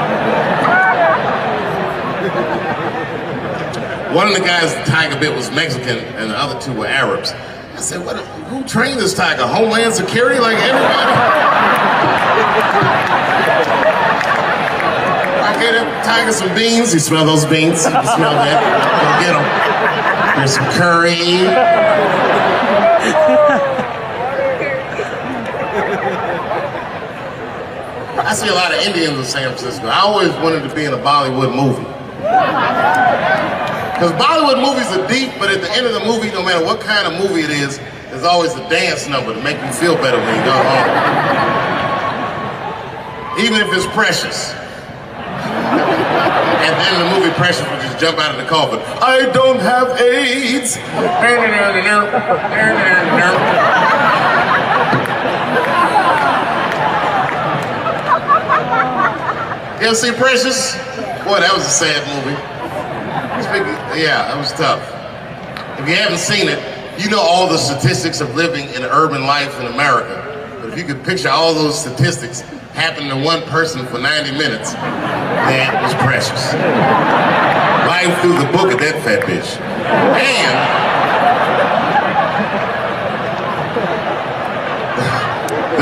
One of the guys the tiger bit was Mexican, and the other two were Arabs. I said, who trained this tiger? Homeland Security, like everybody? I gave that tiger some beans. You smell those beans? You can smell that. Go get them. There's some curry. I see a lot of Indians in San Francisco. I always wanted to be in a Bollywood movie. Because Bollywood movies are deep, but at the end of the movie, no matter what kind of movie it is, there's always a dance number to make you feel better when you go home. Even if it's Precious. At the end of the movie, Precious would just jump out of the coffin. I don't have AIDS. You ever see Precious? Boy, that was a sad movie. Yeah, that was tough. If you haven't seen it, you know all the statistics of living in urban life in America. But if you could picture all those statistics happening to one person for 90 minutes, that was Precious. Life through the book of that fat bitch. And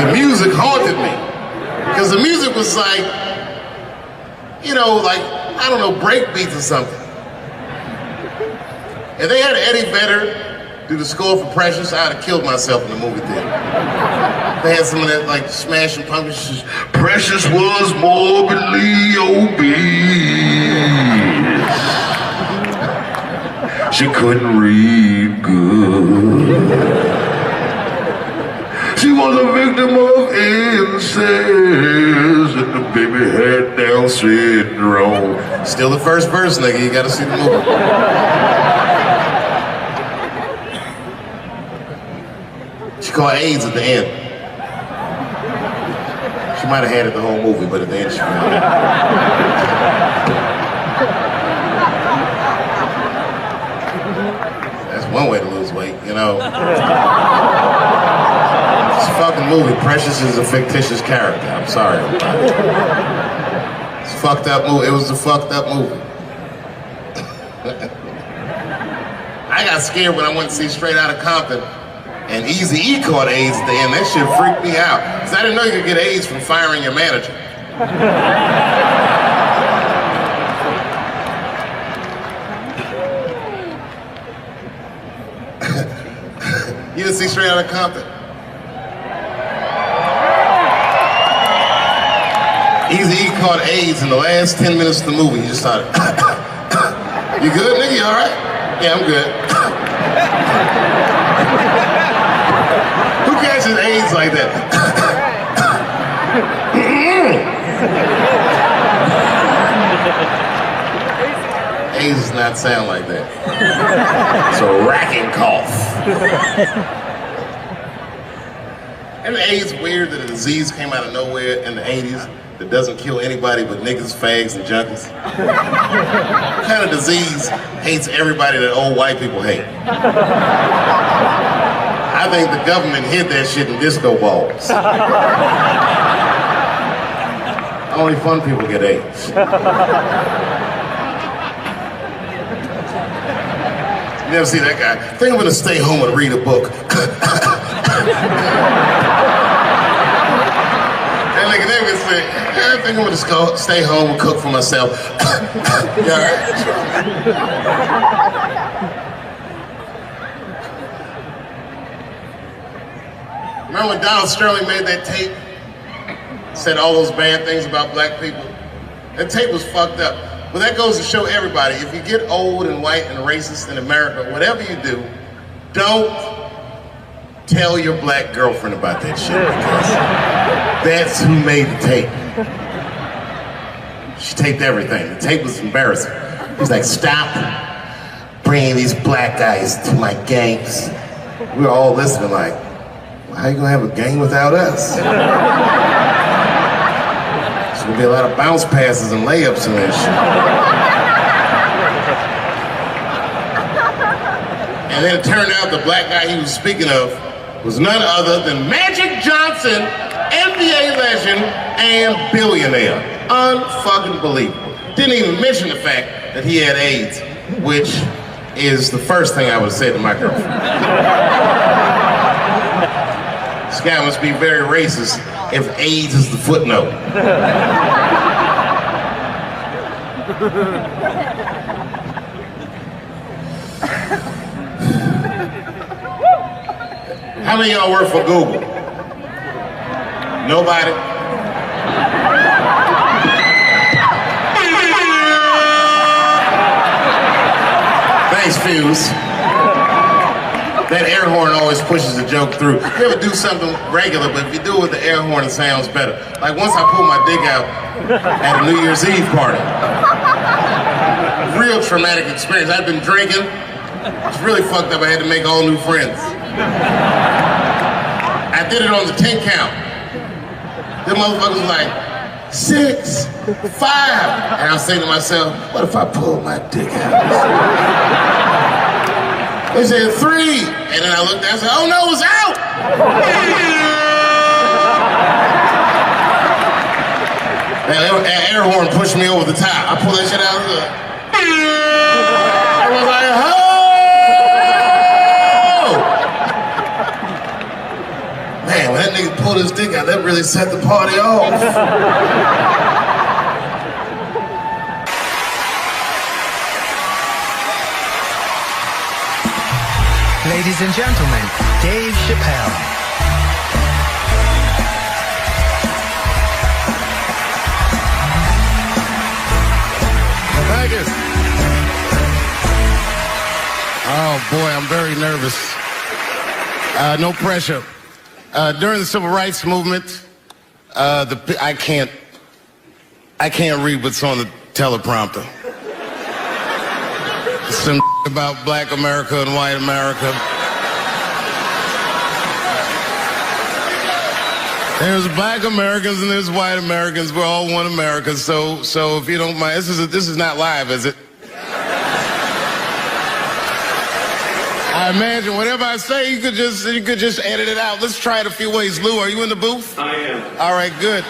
the music haunted me. Because the music was like, you know, like, I don't know, break beats or something. If they had Eddie Vedder do the score for Precious, I'd have killed myself in the movie theater. They had some of that, like, Smashing Pumpkins. Precious was morbidly obese. She couldn't read good. She was a victim of incest, and the baby had Down syndrome. Still the first verse, nigga. You gotta see the movie. She caught AIDS at the end. She might have had it the whole movie, but at the end she found it. That's one way to lose weight, you know. It's a fucking movie. Precious is a fictitious character. I'm sorry. It's a fucked up movie. It was a fucked up movie. I got scared when I went to see Straight Outta Compton and Eazy-E caught AIDS at the end. That shit freaked me out. Because I didn't know you could get AIDS from firing your manager. You didn't see Straight Outta Compton? Eazy-E caught AIDS in the last 10 minutes of the movie. He just started. You good, nigga? You all right? Yeah, I'm good. Who catches AIDS like that? AIDS does not sound like that. It's a racking cough. And AIDS weird that a disease came out of nowhere in the 80s that doesn't kill anybody but niggas, fags, and junkies? What kind of disease hates everybody that old white people hate? I think the government hid that shit in disco balls. Only fun people get AIDS. You never see that guy? I think I'm gonna stay home and read a book. And like they would say, I think I'm gonna stay home and cook for myself. You all right? Remember when Donald Sterling made that tape? Said all those bad things about black people? That tape was fucked up. Well, that goes to show everybody, if you get old and white and racist in America, whatever you do, don't tell your black girlfriend about that shit, because that's who made the tape. She taped everything. The tape was embarrassing. He was like, stop bringing these black guys to my games. We were all listening like, well, how you gonna have a game without us? There's gonna be a lot of bounce passes and layups in that shit. And then it turned out the black guy he was speaking of was none other than Magic Johnson, NBA legend, and billionaire. Unfucking believable. Didn't even mention the fact that he had AIDS, which is the first thing I would have said to my girlfriend. This guy must be very racist if AIDS is the footnote. How many of y'all work for Google? Nobody? Thanks, Fuse. That air horn always pushes the joke through. You ever do something regular, but if you do it with the air horn, it sounds better. Like once I pulled my dick out at a New Year's Eve party. Real traumatic experience. I'd been drinking. It's really fucked up. I had to make all new friends. I did it on the 10 count. The motherfucker was like, 6, 5. And I was saying to myself, what if I pull my dick out? They said 3. And then I looked down and said, oh no, it's out! That air horn pushed me over the top. I pulled that shit out. I was like, oh! Man, when that nigga pulled his dick out, that really set the party off. Ladies and gentlemen, Dave Chappelle. Thank you. Oh boy, I'm very nervous. No pressure. During the civil rights movement, I can't read what's on the teleprompter. Some about black America and white America. There's black Americans and there's white Americans. We're all one America. So if you don't mind, this is not live, is it? I imagine whatever I say, you could just edit it out. Let's try it a few ways. Lou, are you in the booth? I am. All right, good.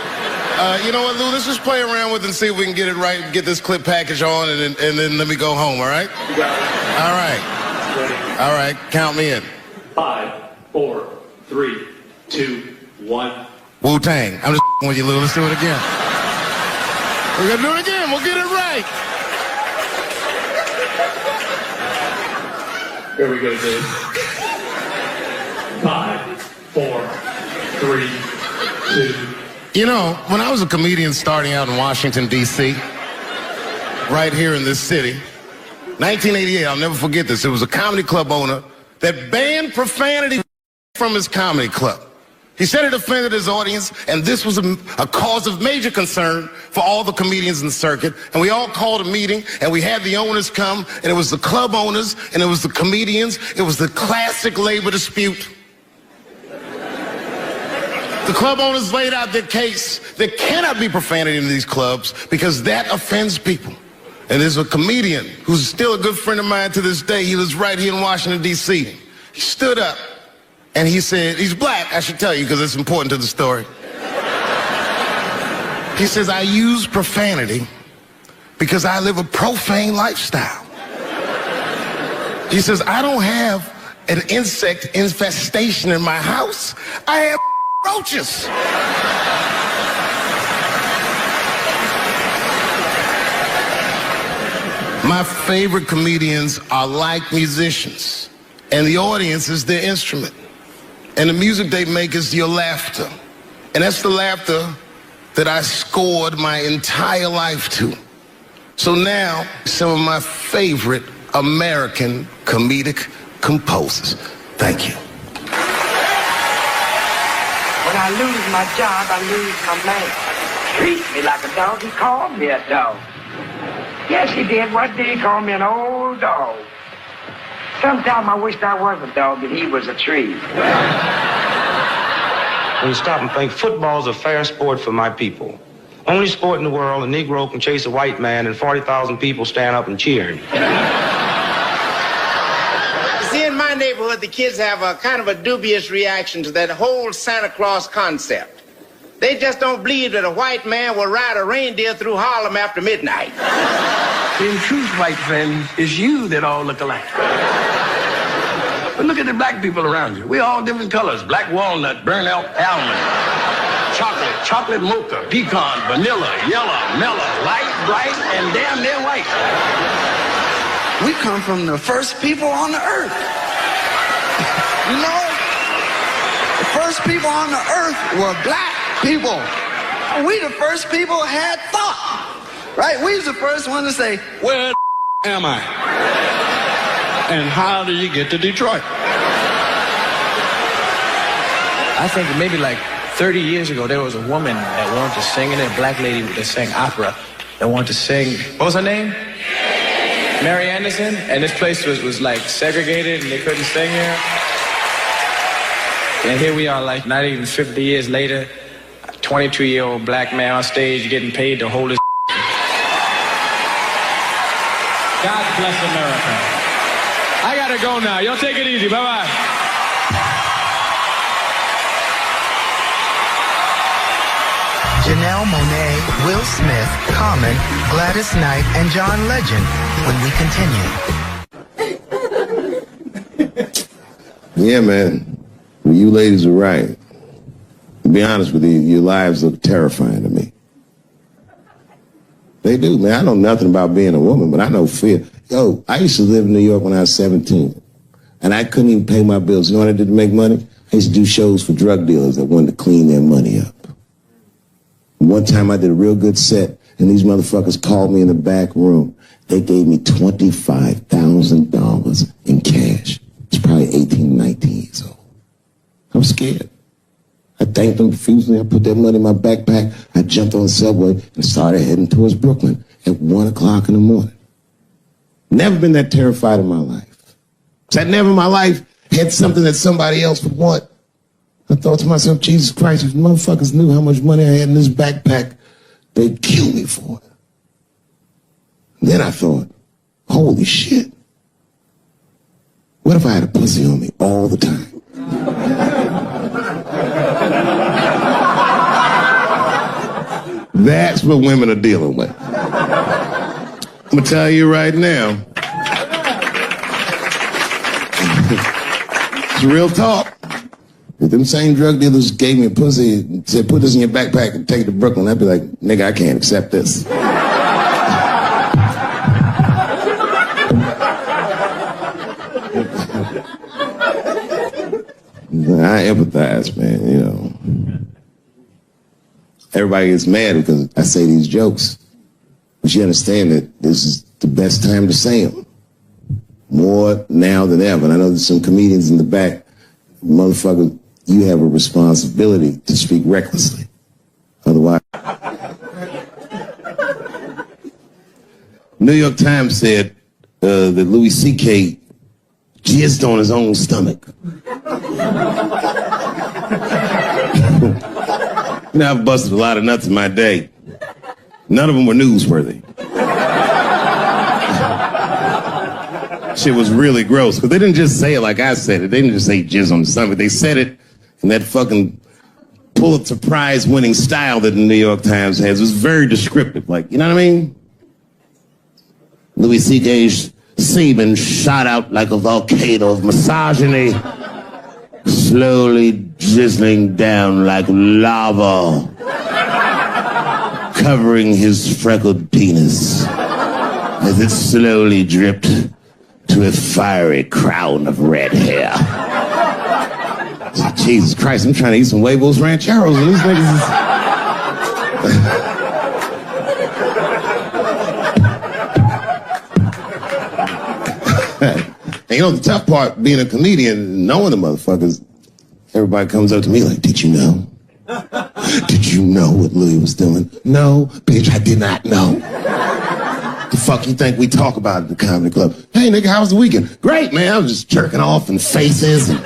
You know what, Lou? Let's just play around with it and see if we can get it right, get this clip package on, and then let me go home, all right? You got it. All right. Ready? All right, count me in. 5, 4, 3, 2, 1. Wu-Tang. I'm just with you, Lou. Let's do it again. We're gonna do it again. We'll get it right. Here we go, Dave. 5, 4, 3, 2. You know, when I was a comedian starting out in Washington, D.C., right here in this city, 1988, I'll never forget this. It was a comedy club owner that banned profanity from his comedy club. He said it offended his audience, and this was a cause of major concern for all the comedians in the circuit. And we all called a meeting, and we had the owners come, and it was the club owners, and it was the comedians. It was the classic labor dispute. The club owners laid out their case. There cannot be profanity in these clubs because that offends people. And there's a comedian who's still a good friend of mine to this day. He lives right here in Washington, D.C. He stood up and he said, he's black, I should tell you because it's important to the story. He says, I use profanity because I live a profane lifestyle. He says, I don't have an insect infestation in my house. I have roaches. My favorite comedians are like musicians, and the audience is their instrument. And the music they make is your laughter. And that's the laughter that I scored my entire life to. So now, some of my favorite American comedic composers. Thank you. When I lose my job, I lose my man. Treat me like a dog. He called me a dog. Yes, he did. What did he call me? An old dog. Sometimes I wished I was a dog and he was a tree. When you stop and think, football's a fair sport for my people. Only sport in the world a Negro can chase a white man and 40,000 people stand up and cheer him. See, in my neighborhood, the kids have a kind of a dubious reaction to that whole Santa Claus concept. They just don't believe that a white man will ride a reindeer through Harlem after midnight. In truth, white friend, it's you that all look alike. But look at the black people around you. We're all different colors. Black walnut, burnt elk almond, chocolate mocha, pecan, vanilla, yellow, mellow, light, bright, and damn near white. We come from the first people on the earth. You know, the first people on the earth were black people. We the first people had thought, right? We was the first one to say, where the am I? And how do you get to Detroit? I think maybe like 30 years ago, there was a woman that wanted to sing, and a black lady that sang opera that wanted to sing. What was her name? Mary Anderson. And this place was like segregated, and they couldn't sing here. And here we are, like not even 50 years later, a 22-year-old black man on stage getting paid to hold his. God bless America. I gotta go now. Y'all take it easy. Bye-bye. Janelle Monáe, Will Smith, Common, Gladys Knight, and John Legend when we continue. Yeah, man. You ladies are right. To be honest with you, your lives look terrifying to me. They do, man. I know nothing about being a woman, but I know fear. Yo, I used to live in New York when I was 17, and I couldn't even pay my bills. You know what I did to make money? I used to do shows for drug dealers that wanted to clean their money up. One time I did a real good set, and these motherfuckers called me in the back room. They gave me $25,000 in cash. It's probably 18, 19 years old. I was scared. I thanked them profusely. I put that money in my backpack. I jumped on the subway and started heading towards Brooklyn at 1 o'clock in the morning. Never been that terrified in my life. I never in my life had something that somebody else would want. I thought to myself, Jesus Christ, if motherfuckers knew how much money I had in this backpack, they'd kill me for it. And then I thought, holy shit. What if I had a pussy on me all the time? That's what women are dealing with. I'm gonna tell you right now. It's real talk. If them same drug dealers gave me a pussy and said, put this in your backpack and take it to Brooklyn, I'd be like, nigga, I can't accept this. I empathize, man, you know. Everybody gets mad because I say these jokes. But you understand that this is the best time to say them. More now than ever. And I know there's some comedians in the back. Motherfucker, you have a responsibility to speak recklessly. Otherwise. New York Times said that Louis C.K. jizzed on his own stomach. You know, I've busted a lot of nuts in my day. None of them were newsworthy. Shit was really gross, because they didn't just say it like I said it. They didn't just say jizz on the stomach. They said it in that fucking Pulitzer Prize winning style that the New York Times has. It was very descriptive, like, you know what I mean? Louis C.K.'s semen shot out like a volcano of misogyny, slowly drizzling down like lava, covering his freckled penis as it slowly dripped to a fiery crown of red hair. Jesus Christ, I'm trying to eat some huevos rancheros and these niggas is... And you know, the tough part, being a comedian, knowing the motherfuckers, everybody comes up to me like, did you know? Did you know what Louis was doing? No, bitch, I did not know. The fuck you think we talk about at the comedy club? Hey, nigga, how was the weekend? Great, man. I was just jerking off in faces and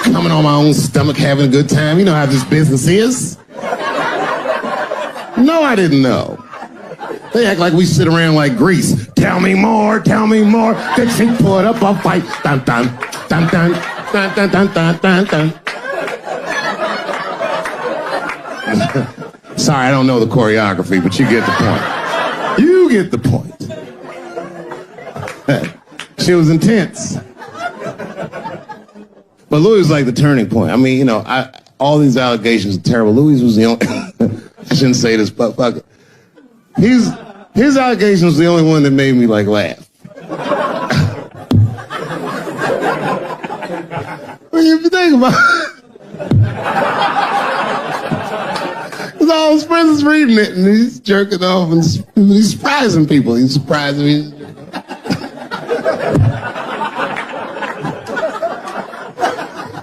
coming on my own stomach, having a good time. You know how this business is. No, I didn't know. They act like we sit around like Grease. Tell me more, tell me more. Did she put up a fight? Dun, dun, dun, dun, dun, dun, dun, dun, dun, dun. Sorry, I don't know the choreography, but you get the point. You get the point. She was intense. But Louis was like the turning point. I mean, you know, all these allegations are terrible. Louis was the only, I shouldn't say this, but fuck it. His allegation was the only one that made me like laugh. When you think about it, because all his friends is reading it and he's jerking off and he's surprising people. He's surprising me.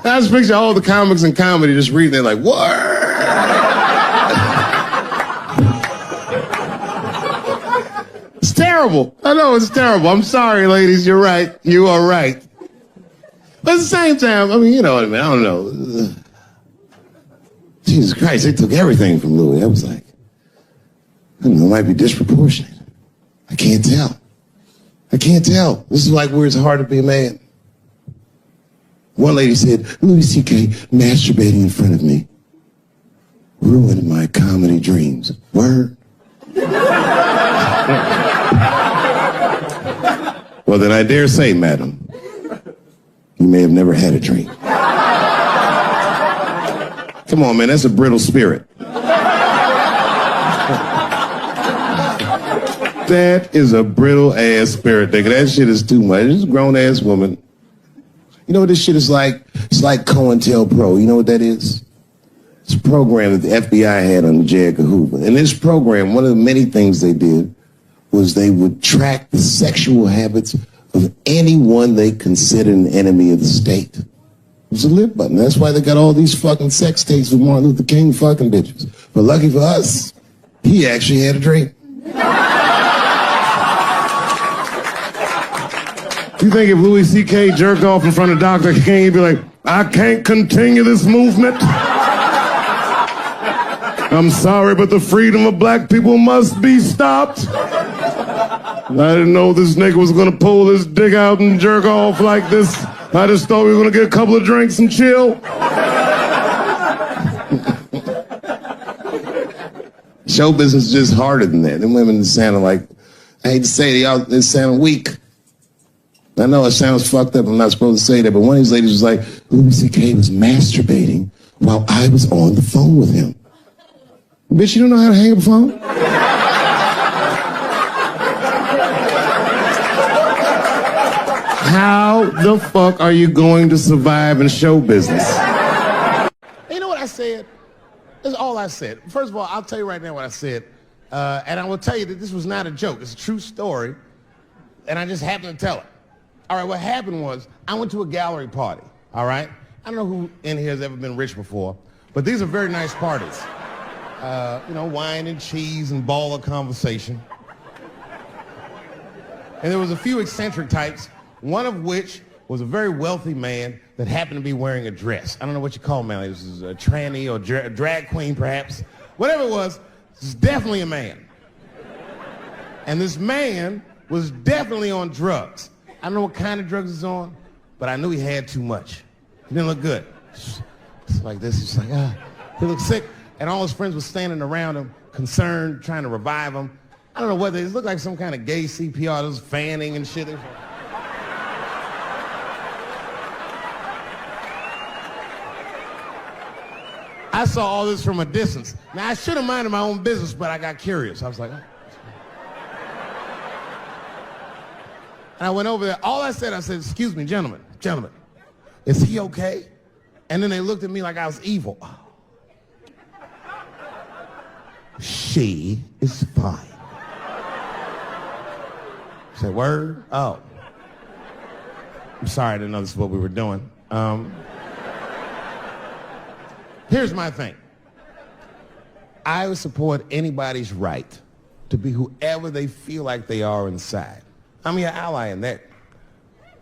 I just picture all the comics in comedy just reading it like, what? It's terrible. I know it's terrible. I'm sorry, ladies. You're right. You are right. But at the same time, I mean, you know what I mean? I don't know. Jesus Christ, they took everything from Louis. I was like, I don't know, it might be disproportionate. I can't tell. This is like where it's hard to be a man. One lady said, Louis C.K. masturbating in front of me ruined my comedy dreams. Word? Well, then I dare say, madam, you may have never had a dream. Come on, man, that's a brittle spirit. That is a brittle-ass spirit, nigga. That shit is too much. This is a grown-ass woman. You know what this shit is like? It's like COINTELPRO. You know what that is? It's a program that the FBI had on J. Edgar Hoover. In this program, one of the many things they did was they would track the sexual habits of anyone they considered an enemy of the state. It was a lip button. That's why they got all these fucking sex tapes with Martin Luther King fucking bitches. But lucky for us, he actually had a dream. You think if Louis C.K. jerked off in front of Dr. King, he'd be like, I can't continue this movement. I'm sorry, but the freedom of black people must be stopped. I didn't know this nigga was gonna pull his dick out and jerk off like this. I just thought we were gonna get a couple of drinks and chill. Show business is just harder than that. Them women sounding like, I hate to say it, y'all, they sound weak. I know it sounds fucked up, I'm not supposed to say that, but one of these ladies was like, Louis C.K. was masturbating while I was on the phone with him. Bitch, you don't know how to hang up a phone? How the fuck are you going to survive in show business? You know what I said? That's all I said. First of all, I'll tell you right now what I said. And I will tell you that this was not a joke. It's a true story. And I just happened to tell it. All right, what happened was I went to a gallery party, all right? I don't know who in here has ever been rich before, but these are very nice parties. You know, wine and cheese and baller conversation. And there was a few eccentric types, one of which was a very wealthy man that happened to be wearing a dress. I don't know what you call him, man. This is a tranny or a drag queen, perhaps. Whatever it was, this is definitely a man. And this man was definitely on drugs. I don't know what kind of drugs he's on, but I knew he had too much. He didn't look good. It's like this. He's like, he looked sick. And all his friends were standing around him, concerned, trying to revive him. I don't know whether it looked like some kind of gay CPR. There was fanning and shit. I saw all this from a distance. Now, I should have minded my own business, but I got curious. I was like, oh. And I went over there. All I said, excuse me, gentlemen, is he okay? And then they looked at me like I was evil. Oh. She is fine. I said, word? Oh. I'm sorry, I didn't know this is what we were doing. Here's my thing. I would support anybody's right to be whoever they feel like they are inside. I'm your ally in that.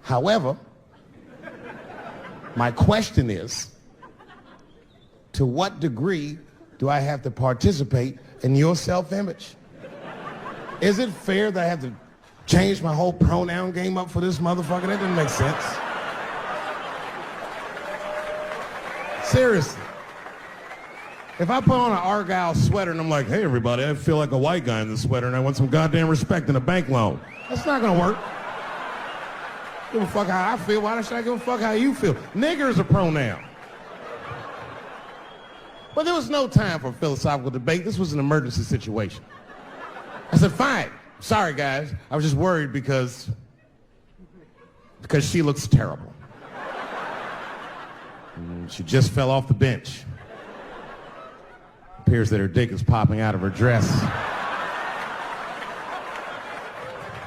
However, my question is, to what degree do I have to participate in your self-image? Is it fair that I have to change my whole pronoun game up for this motherfucker? That doesn't make sense. Seriously. If I put on an Argyle sweater and I'm like, hey everybody, I feel like a white guy in this sweater and I want some goddamn respect and a bank loan. That's not gonna work. Give a fuck how I feel. Why should I give a fuck how you feel? Nigger is a pronoun. Well, there was no time for philosophical debate. This was an emergency situation. I said, fine. Sorry, guys. I was just worried because she looks terrible. She just fell off the bench. Appears that her dick is popping out of her dress.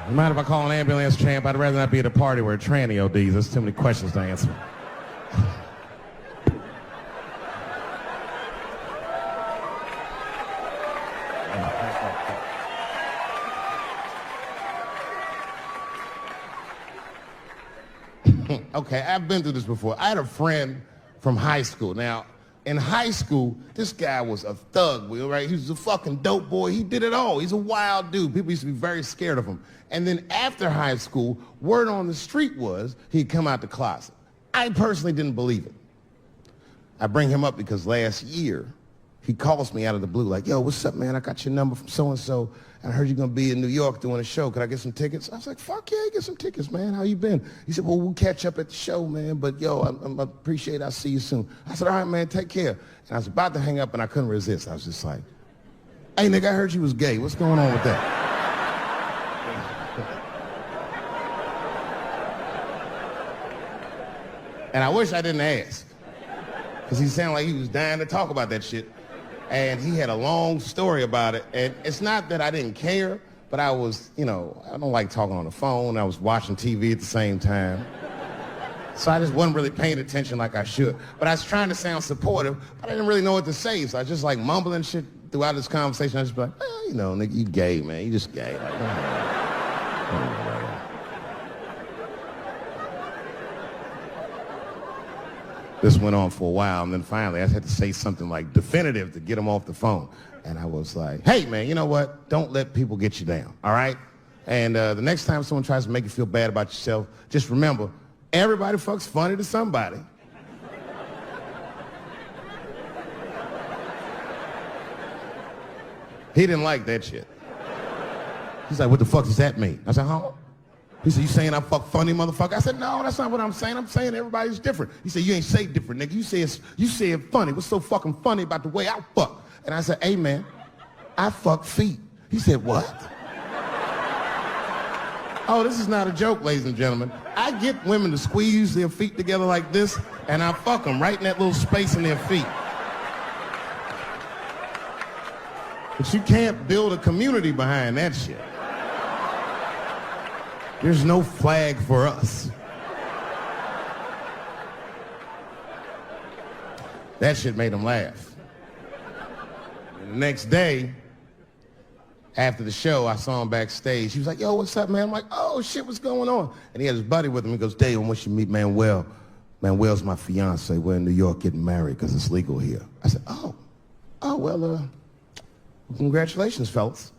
You mind if I call an ambulance, champ? I'd rather not be at a party where a tranny ODs. There's too many questions to answer. Okay, I've been through this before. I had a friend from high school. Now, in high school, this guy was a thug, right? He was a fucking dope boy. He did it all. He's a wild dude. People used to be very scared of him. And then after high school, word on the street was he'd come out the closet. I personally didn't believe it. I bring him up because last year, he calls me out of the blue like, yo, what's up, man? I got your number from so-and-so. I heard you're going to be in New York doing a show. Could I get some tickets? I was like, fuck yeah, get some tickets, man. How you been? He said, well, we'll catch up at the show, man. But, yo, I appreciate it. I'll see you soon. I said, all right, man, take care. And I was about to hang up, and I couldn't resist. I was just like, hey, nigga, I heard you was gay. What's going on with that? And I wish I didn't ask. Because he sounded like he was dying to talk about that shit. And he had a long story about it. And it's not that I didn't care, but I was, I don't like talking on the phone. I was watching TV at the same time. So I just wasn't really paying attention like I should. But I was trying to sound supportive, but I didn't really know what to say. So I was just like mumbling shit throughout this conversation. I was just like, nigga, you gay, man. You just gay. Like, This went on for a while, and then finally I had to say something like definitive to get him off the phone. And I was like, hey, man, you know what? Don't let people get you down, all right? And the next time someone tries to make you feel bad about yourself, just remember, everybody fucks funny to somebody. He didn't like that shit. He's like, what the fuck does that mean? I said, huh? He said, you saying I fuck funny, motherfucker? I said, no, that's not what I'm saying. I'm saying everybody's different. He said, you ain't say different, nigga. You say it funny. What's so fucking funny about the way I fuck? And I said, hey, man, I fuck feet. He said, what? Oh, this is not a joke, ladies and gentlemen. I get women to squeeze their feet together like this, and I fuck them right in that little space in their feet. But you can't build a community behind that shit. There's no flag for us. That shit made him laugh. And the next day, after the show, I saw him backstage. He was like, yo, what's up, man? I'm like, oh, shit, what's going on? And he had his buddy with him. He goes, Dave, I want you to meet Manuel. Manuel's my fiance. We're in New York getting married because it's legal here. I said, well, congratulations, fellas.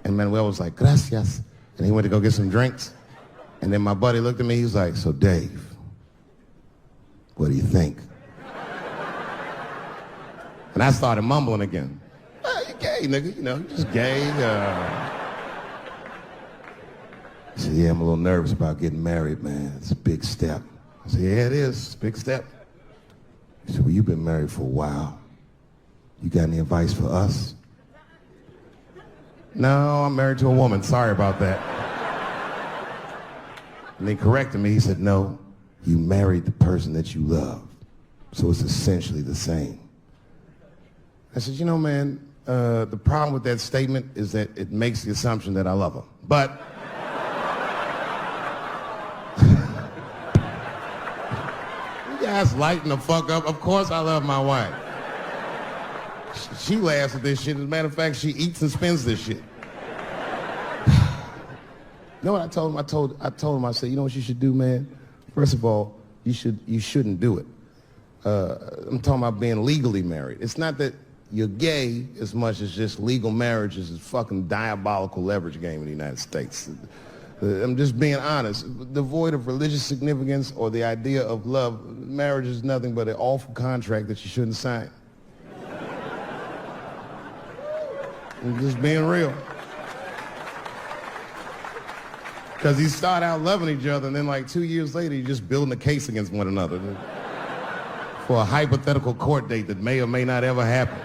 And Manuel was like, gracias. And he went to go get some drinks. And then my buddy looked at me, he was like, so Dave, what do you think? And I started mumbling again. You gay, nigga, you're just gay. He said, yeah, I'm a little nervous about getting married, man. It's a big step. I said, yeah, it is. It's a big step. He said, well, you've been married for a while. You got any advice for us? No, I'm married to a woman. Sorry about that. And he corrected me. He said, no, you married the person that you love. So it's essentially the same. I said, man, the problem with that statement is that it makes the assumption that I love her. But you guys lighten the fuck up. Of course I love my wife. She laughs at this shit. As a matter of fact, she eats and spends this shit. You know what I told him? I told him, I said, you know what you should do, man? First of all, you shouldn't do it. I'm talking about being legally married. It's not that you're gay as much as just legal marriage is a fucking diabolical leverage game in the United States. I'm just being honest. Devoid of religious significance or the idea of love, marriage is nothing but an awful contract that you shouldn't sign. I'm just being real. Because you start out loving each other, and then like 2 years later, you're just building a case against one another. for a hypothetical court date that may or may not ever happen.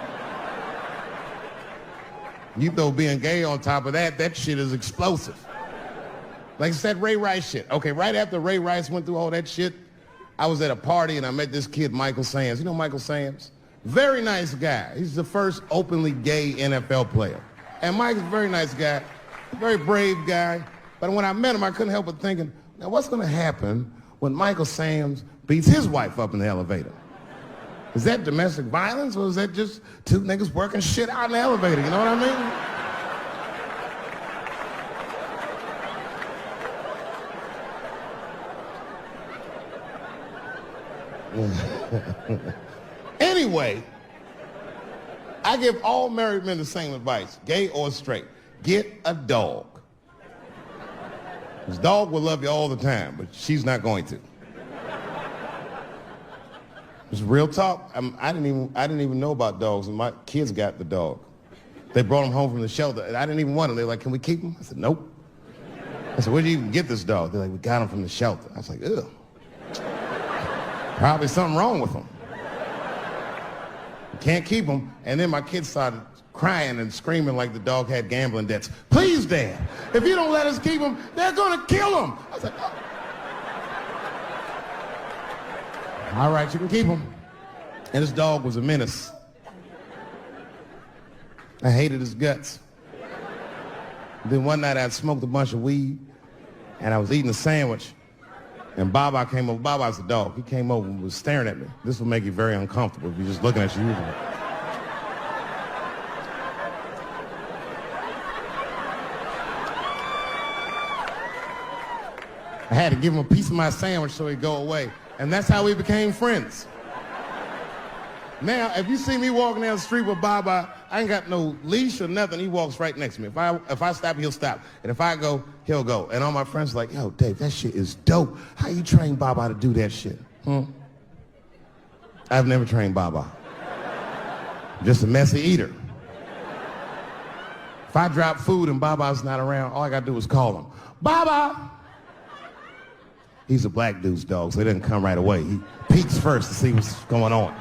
You throw being gay on top of that, that shit is explosive. Like it's that Ray Rice shit. Okay, right after Ray Rice went through all that shit, I was at a party and I met this kid, Michael Samms. You know Michael Samms? Very nice guy. He's the first openly gay NFL player. And Mike's a very nice guy, very brave guy. But when I met him, I couldn't help but thinking, now what's gonna happen when Michael Samms beats his wife up in the elevator? Is that domestic violence or is that just two niggas working shit out in the elevator? You know what I mean? Anyway, I give all married men the same advice, gay or straight. Get a dog. This dog will love you all the time, but she's not going to. It's real talk. I didn't even know about dogs, and my kids got the dog. They brought him home from the shelter, and I didn't even want him. They were like, "Can we keep him?" I said, "Nope." I said, "Where'd you even get this dog?" They're like, "We got him from the shelter." I was like, "Ugh." Probably something wrong with him. Can't keep him. And then my kids started crying and screaming like the dog had gambling debts. "Please, Dad, if you don't let us keep him, they're gonna kill him." I was like, "Oh. All right, you can keep him." And this dog was a menace. I hated his guts. Then one night I'd smoked a bunch of weed and I was eating a sandwich and Baba came over. Baba's the dog. He came over and was staring at me. This will make you very uncomfortable if you're just looking at you. I had to give him a piece of my sandwich so he'd go away. And that's how we became friends. Now, if you see me walking down the street with Baba, I ain't got no leash or nothing. He walks right next to me. If I stop, he'll stop. And if I go, he'll go. And all my friends are like, "Yo, Dave, that shit is dope. How you train Baba to do that shit?" I've never trained Baba. I'm just a messy eater. If I drop food and Baba's not around, all I gotta do is call him. "Baba!" He's a black dude's dog, so he doesn't come right away. He peeks first to see what's going on.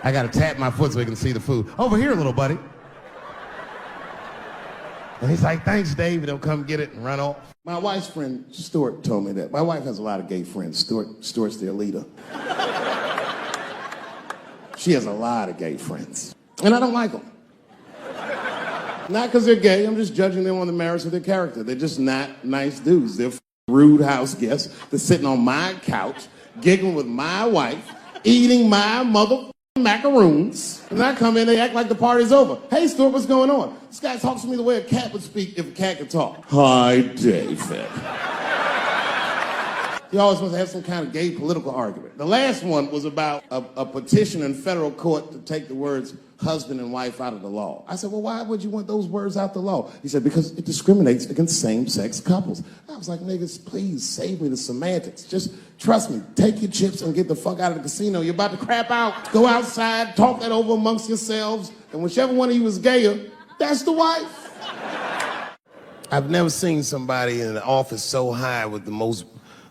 I gotta tap my foot so he can see the food. "Over here, little buddy." And he's like, "Thanks, Dave." He'll come get it and run off. My wife's friend, Stuart, told me that. My wife has a lot of gay friends. Stuart's their leader. She has a lot of gay friends. And I don't like them. Not because they're gay, I'm just judging them on the merits of their character. They're just not nice dudes. They're rude house guests. They're sitting on my couch, giggling with my wife, eating my macaroons. And I come in, they act like the party's over. "Hey, Stuart, what's going on?" This guy talks to me the way a cat would speak if a cat could talk. "Hi, David." He always wants to have some kind of gay political argument. The last one was about a petition in federal court to take the words husband and wife out of the law. I said, "Well, why would you want those words out the law?" He said, "Because it discriminates against same-sex couples." I was like, "Niggas, please save me the semantics. Just trust me. Take your chips and get the fuck out of the casino. You're about to crap out. Go outside, talk that over amongst yourselves, and whichever one of you is gayer, that's the wife." I've never seen somebody in an office so high with the most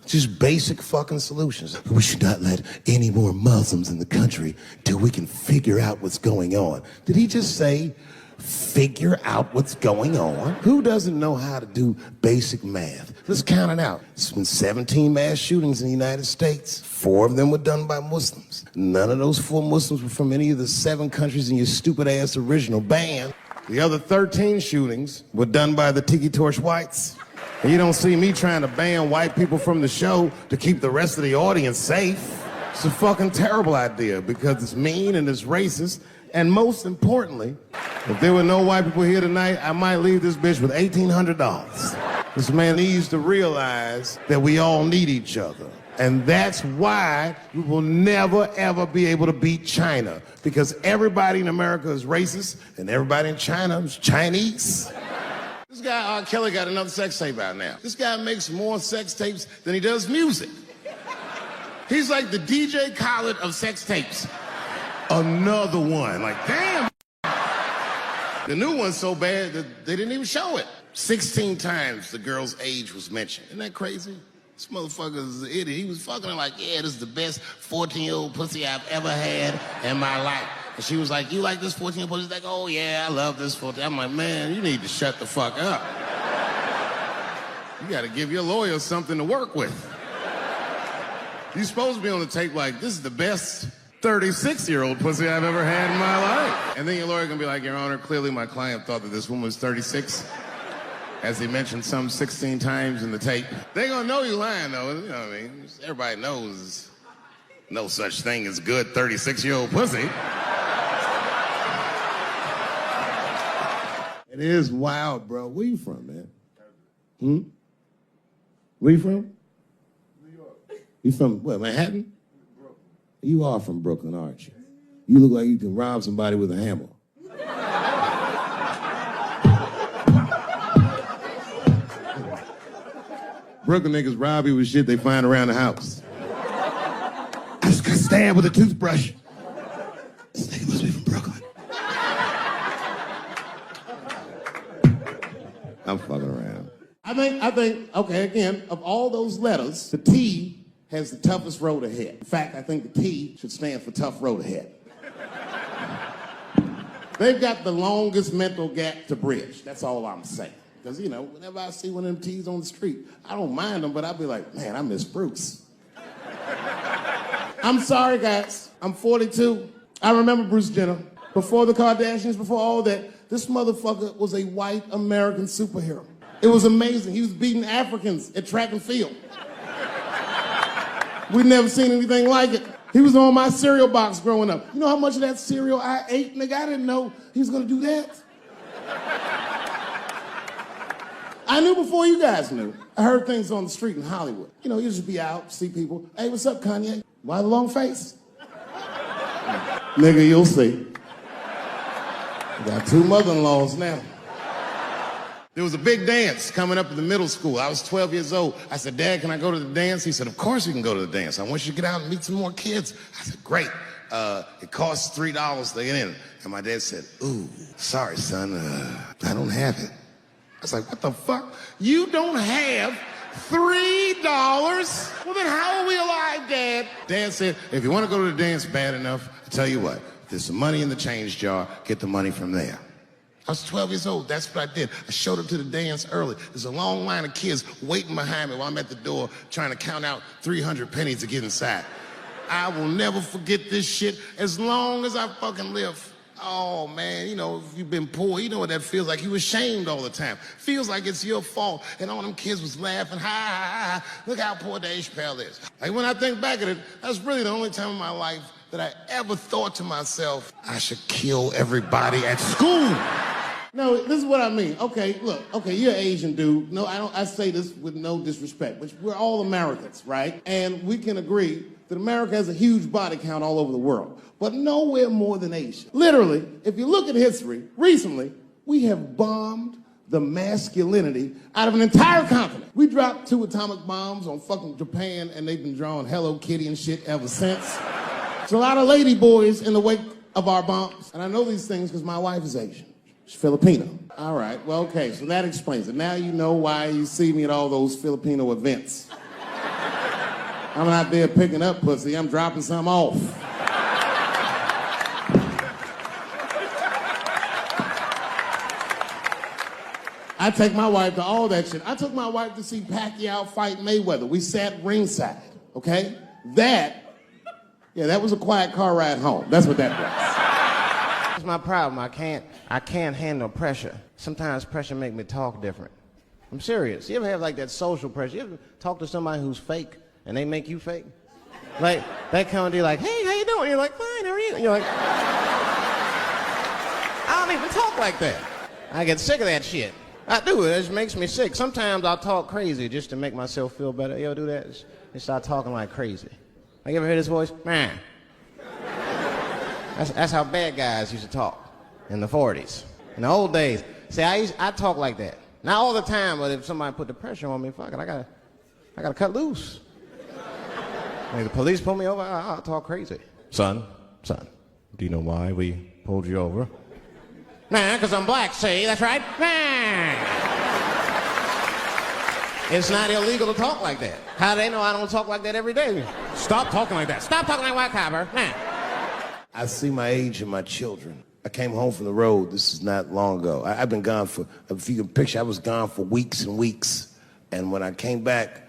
just basic fucking solutions. "We should not let any more Muslims in the country till we can figure out what's going on." Did he just say, figure out what's going on? Who doesn't know how to do basic math? Let's count it out. There's been 17 mass shootings in the United States. 4 of them were done by Muslims. None of those 4 Muslims were from any of the 7 countries in your stupid ass original band. The other 13 shootings were done by the Tiki Torch whites. And you don't see me trying to ban white people from the show to keep the rest of the audience safe. It's a fucking terrible idea because it's mean and it's racist. And most importantly, if there were no white people here tonight, I might leave this bitch with $1,800. This man needs to realize that we all need each other. And that's why we will never, ever be able to beat China. Because everybody in America is racist and everybody in China is Chinese. This guy, R. Kelly, got another sex tape out now. This guy makes more sex tapes than he does music. He's like the DJ Khaled of sex tapes. Another one. Like, damn. The new one's so bad that they didn't even show it. 16 times the girl's age was mentioned. Isn't that crazy? This motherfucker's an idiot. He was fucking her like, yeah, this is the best 14-year-old pussy I've ever had in my life. And she was like, you like this 14-year-old pussy? He's like, oh yeah, I love this 14. I'm like, man, you need to shut the fuck up. You gotta give your lawyer something to work with. You're supposed to be on the tape like, this is the best 36-year-old pussy I've ever had in my life. And then your lawyer gonna be like, Your Honor, clearly my client thought that this woman was 36. As he mentioned some 16 times in the tape. They gonna know you lying though, you know what I mean? Everybody knows no such thing as good 36-year-old pussy. It is wild, bro. Where you from, man? Where you from? New York. You from, what, Manhattan? Brooklyn. You are from Brooklyn, aren't you? You look like you can rob somebody with a hammer. Brooklyn niggas rob you with shit they find around the house. I just got stabbed with a toothbrush. This nigga must be from Brooklyn. I'm fucking around. I think, okay, again, of all those letters, the T has the toughest road ahead. In fact, I think the T should stand for tough road ahead. They've got the longest mental gap to bridge. That's all I'm saying. Because, you know, whenever I see one of them T's on the street, I don't mind them, but I'll be like, man, I miss Bruce. I'm sorry, guys. I'm 42. I remember Bruce Jenner. Before the Kardashians, before all that, this motherfucker was a white American superhero. It was amazing. He was beating Africans at track and field. We'd never seen anything like it. He was on my cereal box growing up. You know how much of that cereal I ate? Nigga, I didn't know he was gonna do that. I knew before you guys knew. I heard things on the street in Hollywood. You know, you just be out, see people. Hey, what's up, Kanye? Why the long face? Nigga, you'll see. I got 2 mother-in-laws now. There was a big dance coming up in the middle school. I was 12 years old. I said, Dad, can I go to the dance? He said, of course you can go to the dance. I want you to get out and meet some more kids. I said, great. It costs $3 to get in. And my dad said, ooh, sorry, son, I don't have it. I was like, what the fuck? You don't have $3? Well, then how are we alive, Dad? Dad said, if you want to go to the dance bad enough, I'll tell you what, there's some money in the change jar, get the money from there. I was 12 years old, that's what I did. I showed up to the dance early. There's a long line of kids waiting behind me while I'm at the door trying to count out 300 pennies to get inside. I will never forget this shit as long as I fucking live. Oh, man, you know, if you've been poor, you know what that feels like. You ashamed all the time. Feels like it's your fault. And all them kids was laughing, ha, ha, ha. Look how poor Dave Chappelle is. Like, when I think back at it, that's really the only time in my life that I ever thought to myself, I should kill everybody at school. No, this is what I mean. Okay, look, okay, you're an Asian dude. No, I say this with no disrespect, but we're all Americans, right? And we can agree that America has a huge body count all over the world, but nowhere more than Asia. Literally, if you look at history, recently, we have bombed the masculinity out of an entire continent. We dropped 2 atomic bombs on fucking Japan, and they've been drawing Hello Kitty and shit ever since. There's a lot of lady boys in the wake of our bombs, and I know these things because my wife is Asian. She's Filipino. All right, well, okay, so that explains it. Now you know why you see me at all those Filipino events. I'm not there picking up pussy, I'm dropping some off. I take my wife to all that shit. I took my wife to see Pacquiao fight Mayweather. We sat ringside, okay? That was a quiet car ride home. That's what that was. That's my problem. I can't handle pressure. Sometimes pressure make me talk different. I'm serious. You ever have like that social pressure? You ever talk to somebody who's fake and they make you fake? Like, that kind of deal, like, hey, how you doing? You're like, fine, how are you? And you're like, I don't even talk like that. I get sick of that shit. I do, it just makes me sick. Sometimes I'll talk crazy just to make myself feel better. You ever do that? Just start talking like crazy. Like, you ever hear this voice? Man. That's how bad guys used to talk in the 40s. In the old days. See, I talk like that. Not all the time, but if somebody put the pressure on me, fuck it, I gotta cut loose. If the police pull me over, I'll talk crazy. Son, do you know why we pulled you over? Nah, because I'm black, see? That's right. Nah. It's not illegal to talk like that. How do they know I don't talk like that every day? Stop talking like that. Stop talking like white copper. Nah. I see my age in my children. I came home from the road. This is not long ago. I've been gone for, if you can picture, I was gone for weeks and weeks. And when I came back,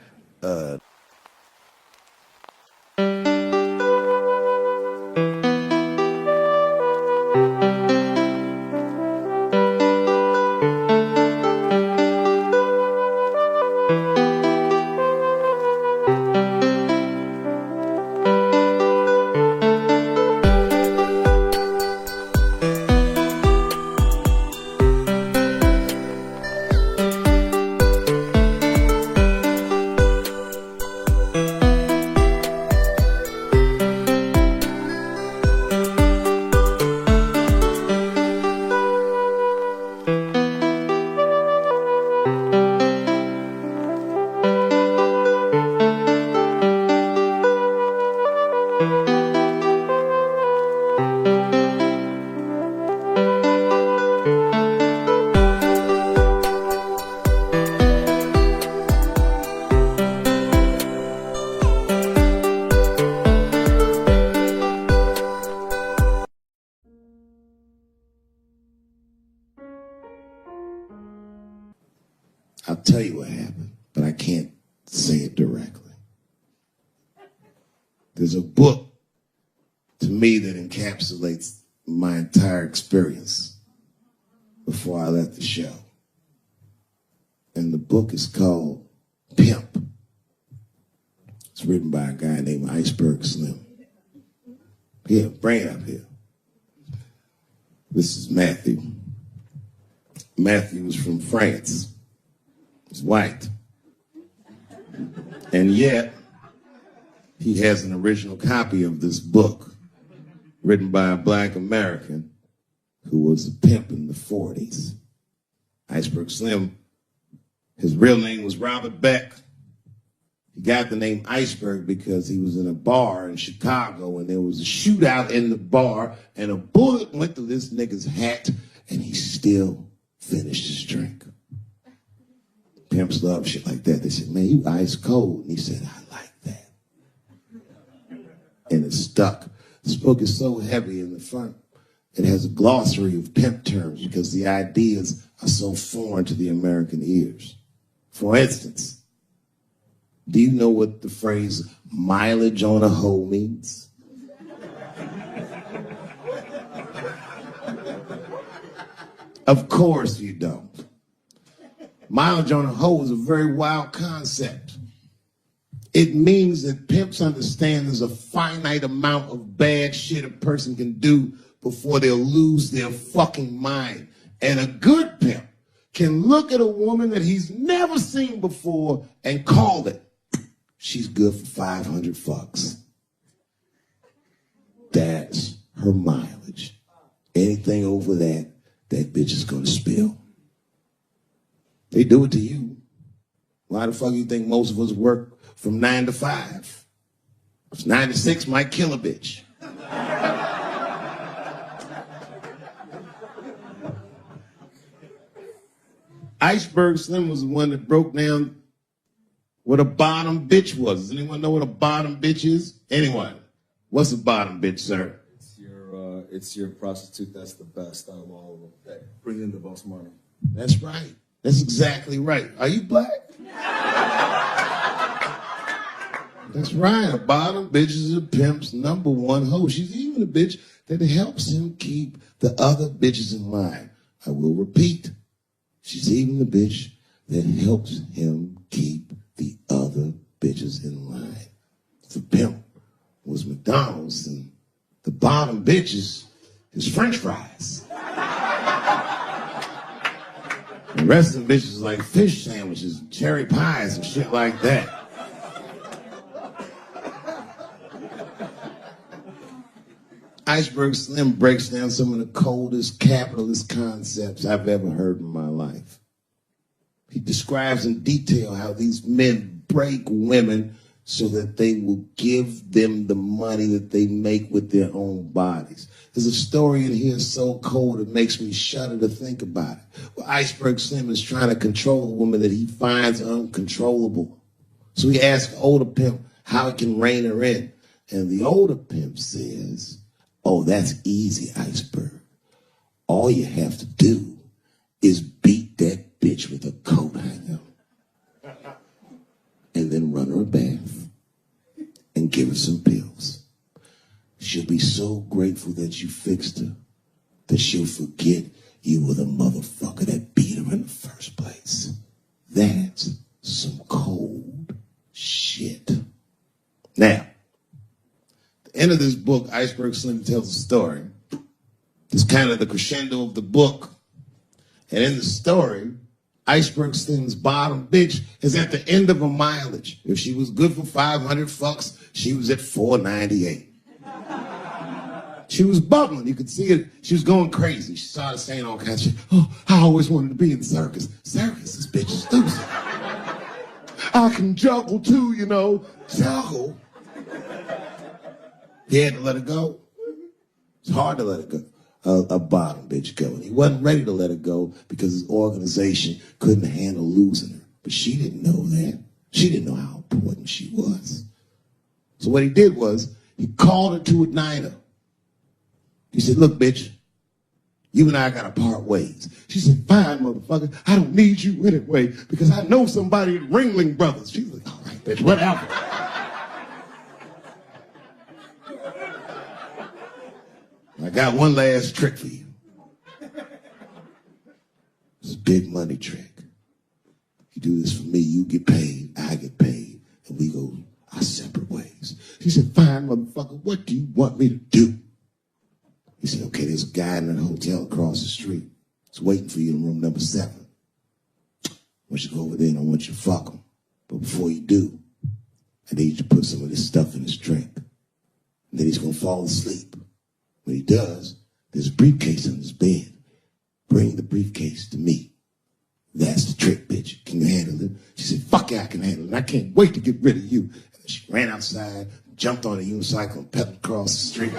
I'll tell you what happened, but I can't say it directly. There's a book to me that encapsulates my entire experience before I left the show. And the book is called Pimp. It's written by a guy named Iceberg Slim. Here, bring it up here. This is Matthew. Matthew is from France. He's white. And yet, he has an original copy of this book written by a black American who was a pimp in the 40s. Iceberg Slim, his real name was Robert Beck. He got the name Iceberg because he was in a bar in Chicago and there was a shootout in the bar and a bullet went through this nigga's hat and he still finished his drink. Pimps love shit like that. They said, man, you ice cold. And he said, I like that. And it stuck. This book is so heavy in the front. It has a glossary of pimp terms because the ideas are so foreign to the American ears. For instance, do you know what the phrase mileage on a hoe means? Of course you don't. Mileage on a hoe is a very wild concept. It means that pimps understand there's a finite amount of bad shit a person can do before they'll lose their fucking mind. And a good pimp can look at a woman that he's never seen before and call it. She's good for 500 fucks. That's her mileage. Anything over that, that bitch is gonna spill. They do it to you. Why the fuck you think most of us work from 9 to 5? 9 to 6 might kill a bitch. Iceberg Slim was the one that broke down what a bottom bitch was. Does anyone know what a bottom bitch is? Anyone? What's a bottom bitch, sir? It's your prostitute that's the best out of all of them. That brings in the most money. That's right. That's exactly right. Are you black? That's right. A bottom bitch is a pimp's number one hoe. She's even a bitch that helps him keep the other bitches in line. I will repeat. She's even the bitch that helps him keep the other bitches in line. The pimp was McDonald's and the bottom bitches is French fries. The rest of the bitches like fish sandwiches and cherry pies and shit like that. Iceberg Slim breaks down some of the coldest capitalist concepts I've ever heard in my life. He describes in detail how these men break women so that they will give them the money that they make with their own bodies. There's a story in here so cold it makes me shudder to think about it. Well, Iceberg Slim is trying to control a woman that he finds uncontrollable. So he asks the older pimp how he can rein her in. And the older pimp says, oh, that's easy, Iceberg. All you have to do is beat that bitch with a coat hanger and then run her a bath and give her some pills. She'll be so grateful that you fixed her that she'll forget you were the motherfucker that beat her in the first place. That's some cold shit. Now, at the end of this book, Iceberg Slim tells a story. It's kind of the crescendo of the book. And in the story, Iceberg Slim's bottom bitch is at the end of her mileage. If she was good for 500 fucks, she was at 498. She was bubbling. You could see it. She was going crazy. She started saying all kinds of shit. Oh, I always wanted to be in the circus. Circus, this bitch is stupid. I can juggle too, you know. Juggle. He had to let it go. It's hard to let it go. A bottom bitch go. And he wasn't ready to let her go because his organization couldn't handle losing her. But she didn't know that. She didn't know how important she was. So what he did was he called her to a diner. He said, look, bitch, you and I got to part ways. She said, fine, motherfucker. I don't need you anyway because I know somebody at Ringling Brothers. She was like, all right, bitch, whatever. I got one last trick for you. It's a big money trick. You do this for me, you get paid, I get paid, and we go our separate ways. She said, fine, motherfucker, what do you want me to do? He said, okay, there's a guy in a hotel across the street. He's waiting for you in room number 7. I want you to go over there and I want you to fuck him. But before you do, I need you to put some of this stuff in his drink. And then he's going to fall asleep. When he does, there's a briefcase on his bed. Bring the briefcase to me. That's the trick, bitch. Can you handle it? She said, fuck yeah, I can handle it. I can't wait to get rid of you. And she ran outside, jumped on a unicycle, and pedaled across the street.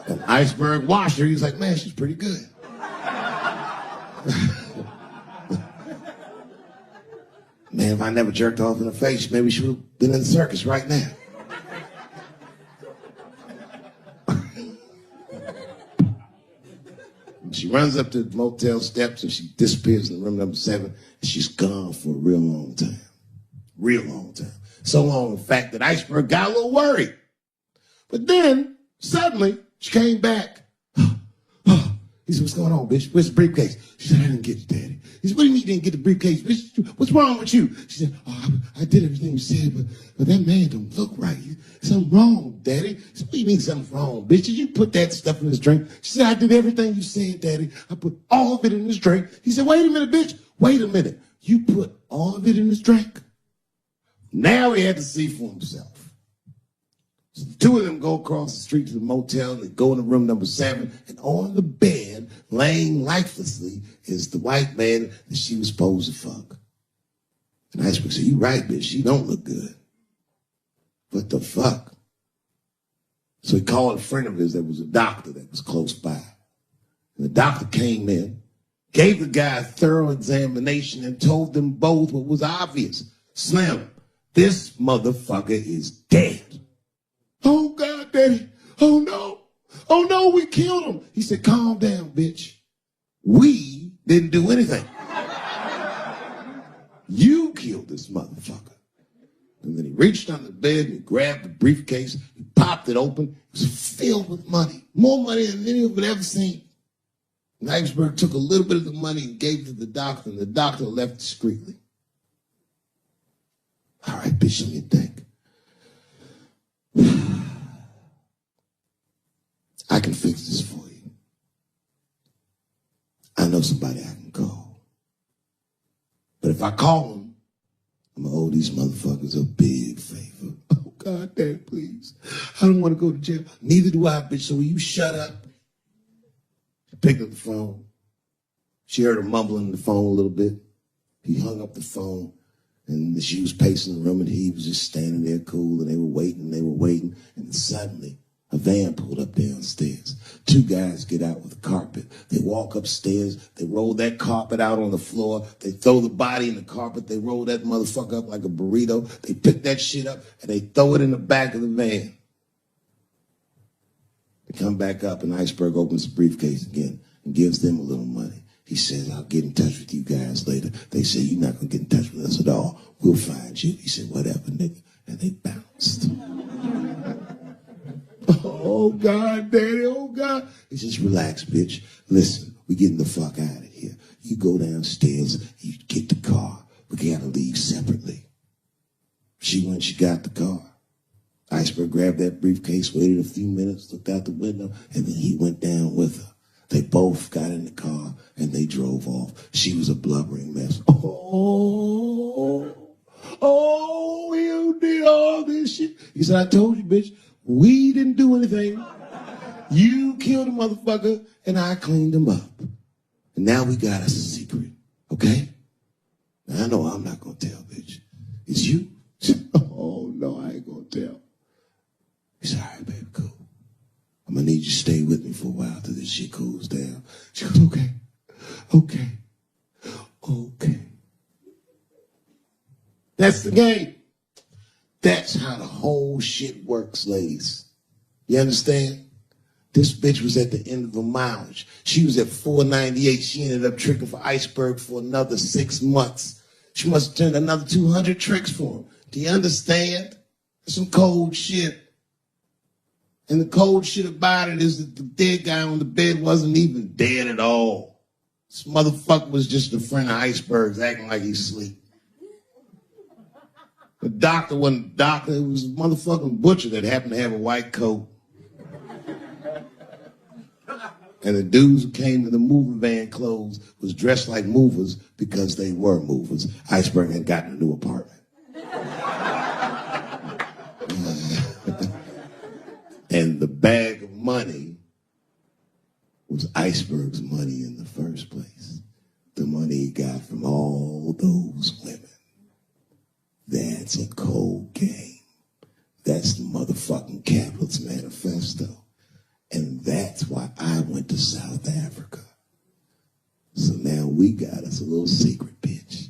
And Iceberg watched her. He was like, man, she's pretty good. Man, if I never jerked off in the face, maybe she would have been in the circus right now. She runs up to the motel steps and she disappears in room number 7. And she's gone for a real long time. Real long time. So long, in fact, that Iceberg got a little worried. But then, suddenly, she came back. He said, what's going on, bitch? Where's the briefcase? She said, I didn't get it, Daddy. He said, what do you mean you didn't get the briefcase? Bitch, what's wrong with you? She said, oh, I did everything you said, but that man don't look right. Something wrong, Daddy. He said, what do you mean something's wrong, bitch? Did you put that stuff in his drink? She said, I did everything you said, Daddy. I put all of it in his drink. He said, wait a minute, bitch. Wait a minute. You put all of it in his drink? Now he had to see for himself. So the two of them go across the street to the motel. They go into room number 7. And on the bed, laying lifelessly, is the white man that she was supposed to fuck. And Iceberg said, you right, bitch. She don't look good. What the fuck? So he called a friend of his that was a doctor that was close by. And the doctor came in, gave the guy a thorough examination, and told them both what was obvious. Slim, this motherfucker is dead. Oh, God, Daddy. Oh, no. Oh, no, we killed him. He said, calm down, bitch. We didn't do anything. You killed this motherfucker. And then he reached under the bed and he grabbed the briefcase. He popped it open. It was filled with money. More money than anyone had ever seen. And Iceberg took a little bit of the money and gave it to the doctor, and the doctor left discreetly. All right, bitch, let me think. I can fix this for you. I know somebody I can call. But if I call them, I'm going to owe these motherfuckers a big favor. Oh, God, Dad, please. I don't want to go to jail. Neither do I, bitch, so will you shut up? She picked up the phone. She heard her mumbling on the phone a little bit. He hung up the phone, and she was pacing the room, and he was just standing there cool, and they were waiting, and suddenly a van pulled up downstairs. Two guys get out with a carpet. They walk upstairs. They roll that carpet out on the floor. They throw the body in the carpet. They roll that motherfucker up like a burrito. They pick that shit up, and they throw it in the back of the van. They come back up, and Iceberg opens the briefcase again and gives them a little money. He says, I'll get in touch with you guys later. They say, you're not going to get in touch with us at all. We'll find you. He said, whatever, nigga. And they bounced. Oh, God, Daddy, oh, God. He says, relax, bitch. Listen, we getting the fuck out of here. You go downstairs, you get the car. We got to leave separately. She went, she got the car. Iceberg grabbed that briefcase, waited a few minutes, looked out the window, and then he went down with her. They both got in the car, and they drove off. She was a blubbering mess. Oh, you did all this shit. He said, I told you, bitch, we didn't do anything. You killed a motherfucker, and I cleaned him up. And now we got us a secret, okay? Now, I know I'm not going to tell, bitch. It's you. Oh, no, I ain't going to tell. He said, all right, baby, cool. I'm going to need you to stay with me for a while till this shit cools down. She goes, okay. That's the game. That's how the whole shit works, ladies. You understand? This bitch was at the end of the mileage. She was at 498. She ended up tricking for Iceberg for another 6 months. She must have turned another 200 tricks for him. Do you understand? That's some cold shit. And the cold shit about it is that the dead guy on the bed wasn't even dead at all. This motherfucker was just a friend of Iceberg's acting like he's asleep. The doctor wasn't a doctor. It was a motherfucking butcher that happened to have a white coat. And the dudes who came in the moving van clothes was dressed like movers because they were movers. Iceberg had gotten a new apartment. And the bag of money was Iceberg's money in the first place. The money he got from all those women. That's a cold game. That's the motherfucking capitalist manifesto. And that's why I went to South Africa. So now we got us a little secret, bitch.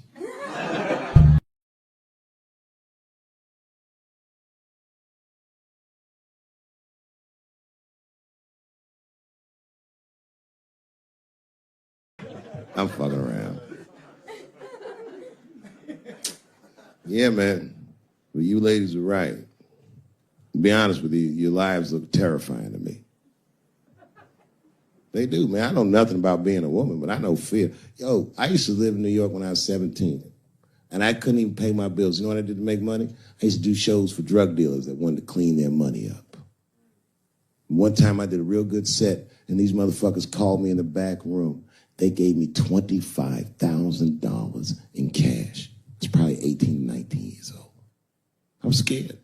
I'm fucking around. Yeah, man. Well, you ladies are right. To be honest with you, your lives look terrifying to me. They do, man. I know nothing about being a woman, but I know fear. Yo, I used to live in New York when I was 17, and I couldn't even pay my bills. You know what I did to make money? I used to do shows for drug dealers that wanted to clean their money up. One time I did a real good set, and these motherfuckers called me in the back room. They gave me $25,000 in cash. I was probably 18, 19 years old. I was scared.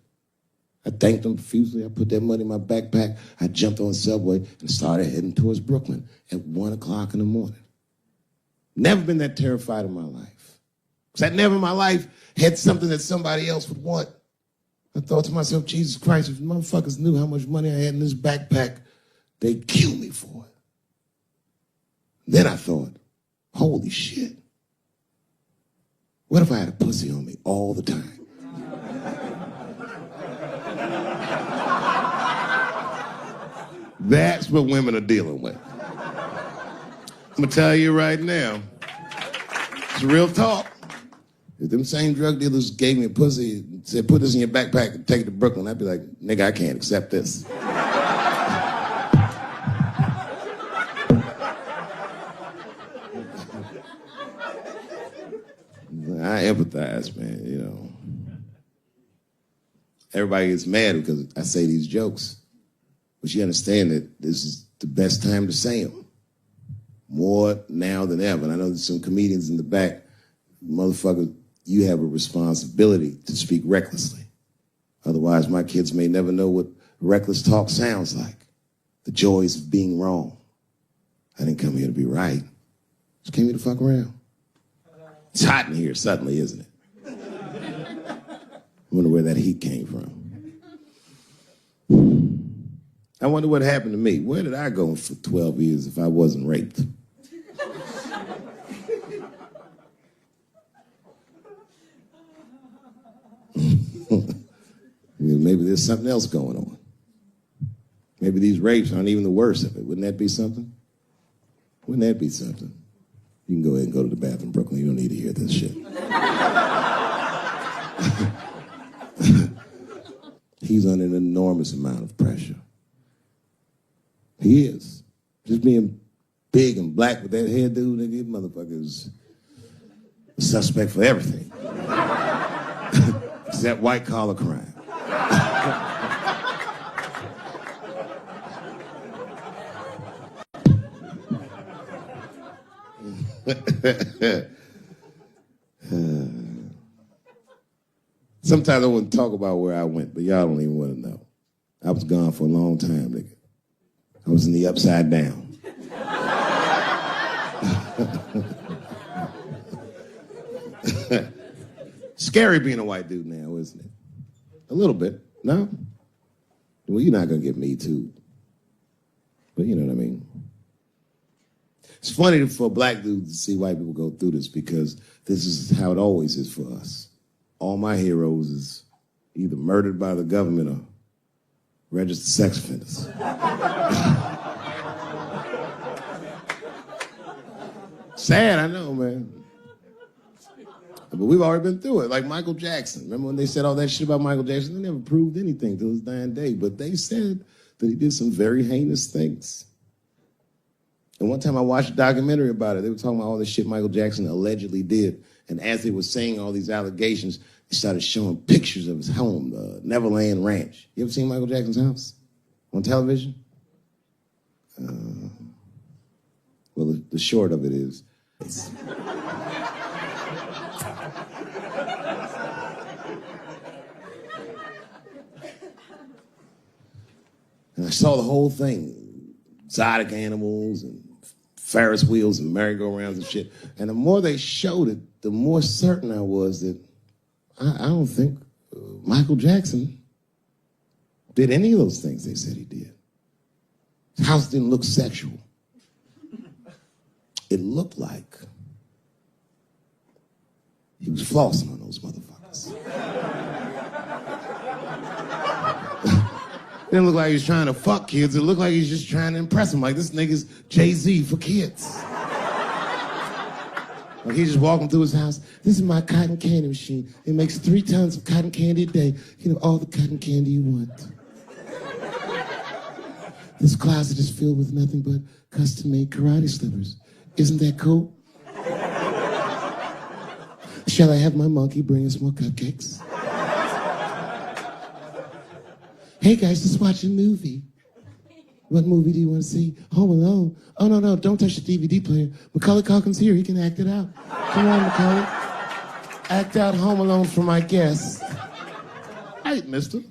I thanked them profusely. I put that money in my backpack. I jumped on the subway and started heading towards Brooklyn at 1 o'clock in the morning. Never been that terrified in my life. Because I never in my life had something that somebody else would want. I thought to myself, Jesus Christ, if motherfuckers knew how much money I had in this backpack, they'd kill me for it. Then I thought, holy shit. What if I had a pussy on me all the time? That's what women are dealing with. I'm gonna tell you right now, it's real talk. If them same drug dealers gave me a pussy and said, put this in your backpack and take it to Brooklyn, I'd be like, nigga, I can't accept this. I empathize, man, you know. Everybody gets mad because I say these jokes. But you understand that this is the best time to say them. More now than ever. And I know there's some comedians in the back. Motherfucker, you have a responsibility to speak recklessly. Otherwise, my kids may never know what reckless talk sounds like. The joys of being wrong. I didn't come here to be right. Just came here to fuck around. It's hot in here suddenly, isn't it? I wonder where that heat came from. I wonder what happened to me. Where did I go for 12 years if I wasn't raped? Maybe there's something else going on. Maybe these rapes aren't even the worst of it. Wouldn't that be something? Wouldn't that be something? You can go ahead and go to the bathroom, Brooklyn. You don't need to hear this shit. He's under an enormous amount of pressure. He is. Just being big and black with that hair, dude, nigga, motherfucker's a suspect for everything. Except white-collar crime. Sometimes I wouldn't talk about where I went, but y'all don't even want to know. I was gone for a long time, nigga. I was in the upside down. Scary being a white dude now, isn't it? A little bit, no? Well, you're not going to get me too. But you know what I mean. It's funny for a black dude to see white people go through this because this is how it always is for us. All my heroes is either murdered by the government or registered sex offenders. Sad, I know, man. But we've already been through it, like Michael Jackson. Remember when they said all that shit about Michael Jackson? They never proved anything till his dying day, but they said that he did some very heinous things. And one time I watched a documentary about it. They were talking about all the shit Michael Jackson allegedly did. And as they were saying all these allegations, they started showing pictures of his home, the Neverland Ranch. You ever seen Michael Jackson's house on television? Well, the short of it is, and I saw the whole thing, exotic animals and Ferris wheels and merry-go-rounds and shit. And the more they showed it, the more certain I was that I don't think Michael Jackson did any of those things they said he did. His house didn't look sexual. It looked like he was flossing on those motherfuckers. It didn't look like he was trying to fuck kids. It looked like he was just trying to impress them. Like, this nigga's Jay-Z for kids. Like, he's just walking through his house. This is my cotton candy machine. It makes 3 tons of cotton candy a day. You know, all the cotton candy you want. This closet is filled with nothing but custom-made karate slippers. Isn't that cool? Shall I have my monkey bring us more cupcakes? Hey guys, let's watch a movie. What movie do you want to see? Home Alone. Oh, no, don't touch the DVD player. Macaulay Culkin's here, he can act it out. Come on, Macaulay. Act out Home Alone for my guest. Hey, mister.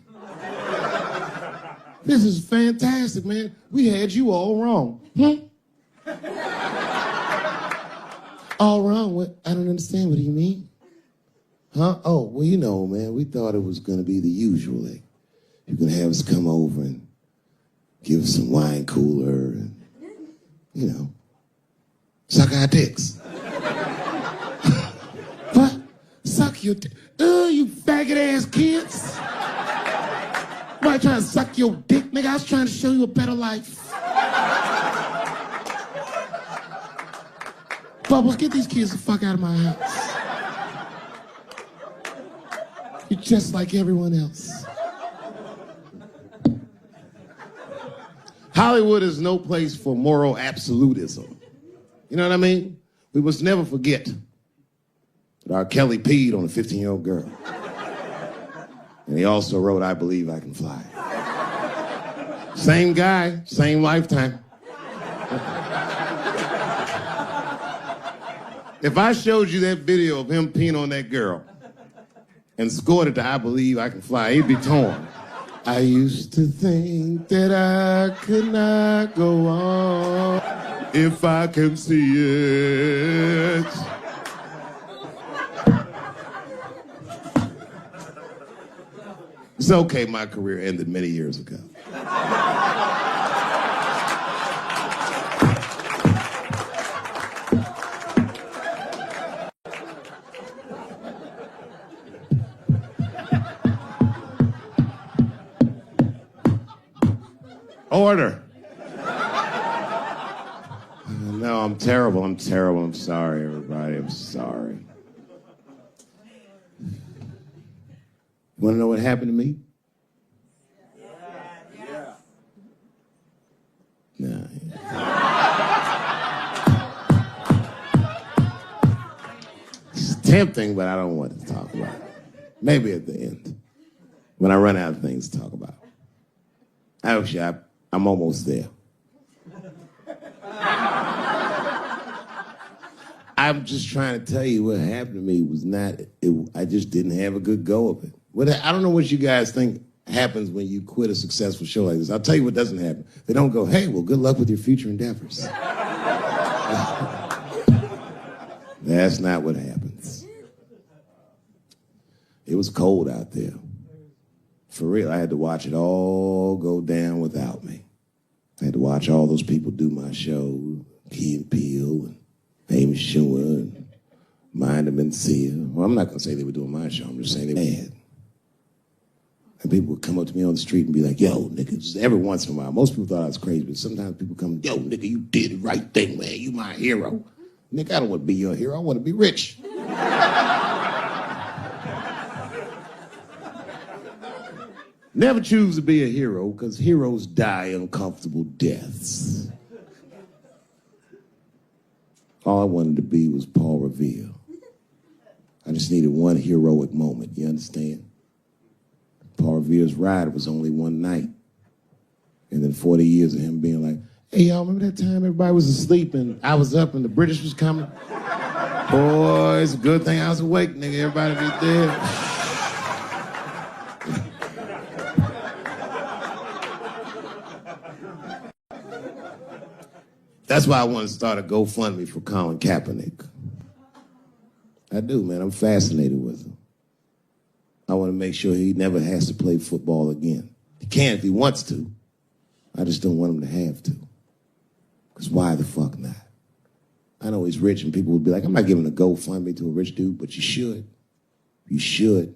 This is fantastic, man. We had you all wrong. All wrong? What? I don't understand. What do you mean? Huh? Oh, well, you know, man, we thought it was going to be the usual. Like, you're going to have us come over and give us some wine cooler and, you know, suck our dicks. What? Suck your dick? You faggot-ass kids. Why trying to suck your dick, nigga? I was trying to show you a better life. Bubbles, get these kids the fuck out of my house. You're just like everyone else. Hollywood is no place for moral absolutism. You know what I mean? We must never forget that R. Kelly peed on a 15-year-old girl. And he also wrote, I Believe I Can Fly. Same guy, same lifetime. If I showed you that video of him peeing on that girl and scored it to I Believe I Can Fly, he'd be torn. I used to think that I could not go on if I can see it. It's okay, my career ended many years ago. Order. No, I'm terrible. I'm sorry, everybody. I'm sorry. You want to know what happened to me? Nah. It's tempting, but I don't want to talk about it. Maybe at the end, when I run out of things to talk about. Actually, I'm almost there. I'm just trying to tell you what happened to me was I just didn't have a good go of it. I don't know what you guys think happens when you quit a successful show like this. I'll tell you what doesn't happen. They don't go, hey, well, good luck with your future endeavors. That's not what happens. It was cold out there. For real, I had to watch it all go down without me. I had to watch all those people do my show, Key and Peele, and Amy Schumer, and Mind and Mencia. Well, I'm not going to say they were doing my show. I'm just saying they were mad. And people would come up to me on the street and be like, yo, nigga, just every once in a while. Most people thought I was crazy, but sometimes people come, yo, nigga, you did the right thing, man. You my hero. Nigga, I don't want to be your hero. I want to be rich. Never choose to be a hero, because heroes die uncomfortable deaths. All I wanted to be was Paul Revere. I just needed one heroic moment, you understand? Paul Revere's ride was only one night. And then 40 years of him being like, hey, y'all, remember that time everybody was asleep and I was up and the British was coming? Boy, it's a good thing I was awake, nigga. Everybody be dead. That's why I want to start a GoFundMe for Colin Kaepernick. I do, man. I'm fascinated with him. I want to make sure he never has to play football again. He can if he wants to. I just don't want him to have to. Because why the fuck not? I know he's rich and people would be like, I'm not giving a GoFundMe to a rich dude, but you should. You should.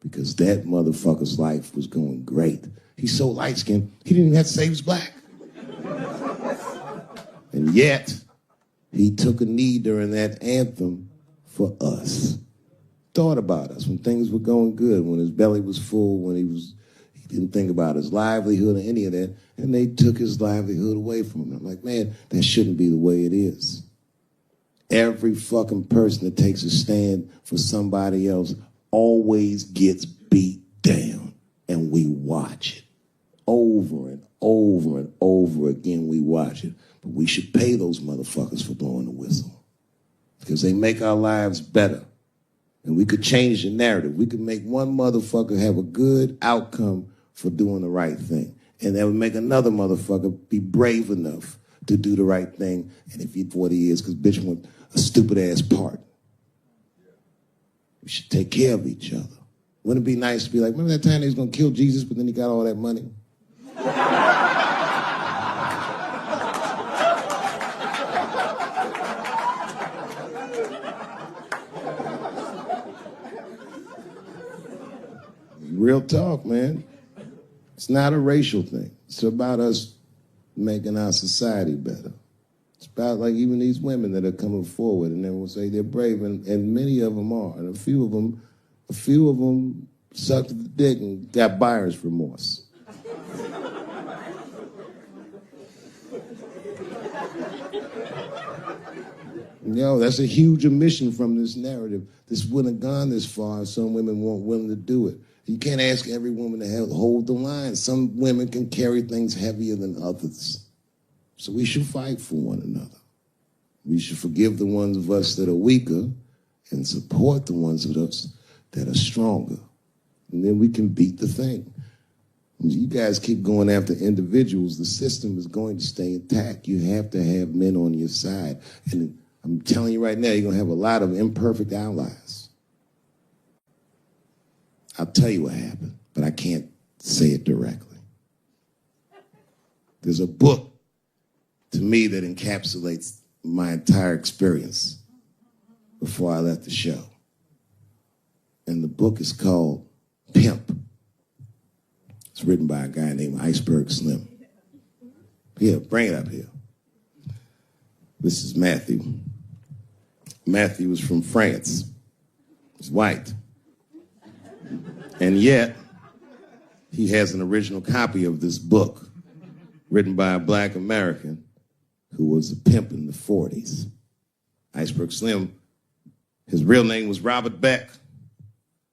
Because that motherfucker's life was going great. He's so light-skinned, he didn't even have to say he was black. And yet, he took a knee during that anthem for us. Thought about us when things were going good, when his belly was full, when he didn't think about his livelihood or any of that, and they took his livelihood away from him. I'm like, man, that shouldn't be the way it is. Every fucking person that takes a stand for somebody else always gets beat down, and we watch it. Over and over and over again, we watch it. But we should pay those motherfuckers for blowing the whistle, because they make our lives better. And we could change the narrative. We could make one motherfucker have a good outcome for doing the right thing. And that would make another motherfucker be brave enough to do the right thing. And if you're 40 years, because bitch want a stupid-ass part. We should take care of each other. Wouldn't it be nice to be like, remember that time they was going to kill Jesus, but then he got all that money? Real talk, man. It's not a racial thing. It's about us making our society better. It's about like even these women that are coming forward and then will say they're brave, and many of them are. And a few of them sucked the dick and got buyer's remorse. Yo, that's a huge omission from this narrative. This wouldn't have gone this far if some women weren't willing to do it. You can't ask every woman to hold the line. Some women can carry things heavier than others. So we should fight for one another. We should forgive the ones of us that are weaker and support the ones of us that are stronger. And then we can beat the thing. When you guys keep going after individuals, the system is going to stay intact. You have to have men on your side. And I'm telling you right now, you're going to have a lot of imperfect allies. I'll tell you what happened. but I can't say it directly. There's a book to me that encapsulates my entire experience before I left the show. And the book is called Pimp. It's written by a guy named Iceberg Slim. Here, bring it up here. This is Matthew. Matthew is from France. He's white. And yet, he has an original copy of this book written by a black American who was a pimp in the 40s. Iceberg Slim, his real name was Robert Beck.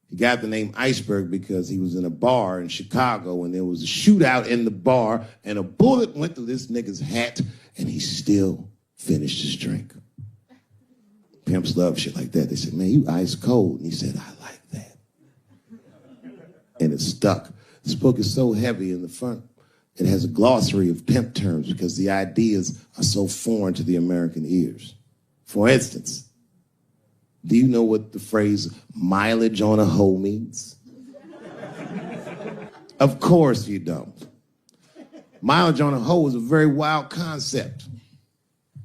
He got the name Iceberg because he was in a bar in Chicago and there was a shootout in the bar and a bullet went through this nigga's hat and he still finished his drink. Pimps love shit like that. They said, man, you ice cold. And he said, I like that. And it stuck. This book is so heavy in the front. It has a glossary of pimp terms because the ideas are so foreign to the American ears. For instance, do you know what the phrase mileage on a hoe means? Of course you don't. Mileage on a hoe is a very wild concept.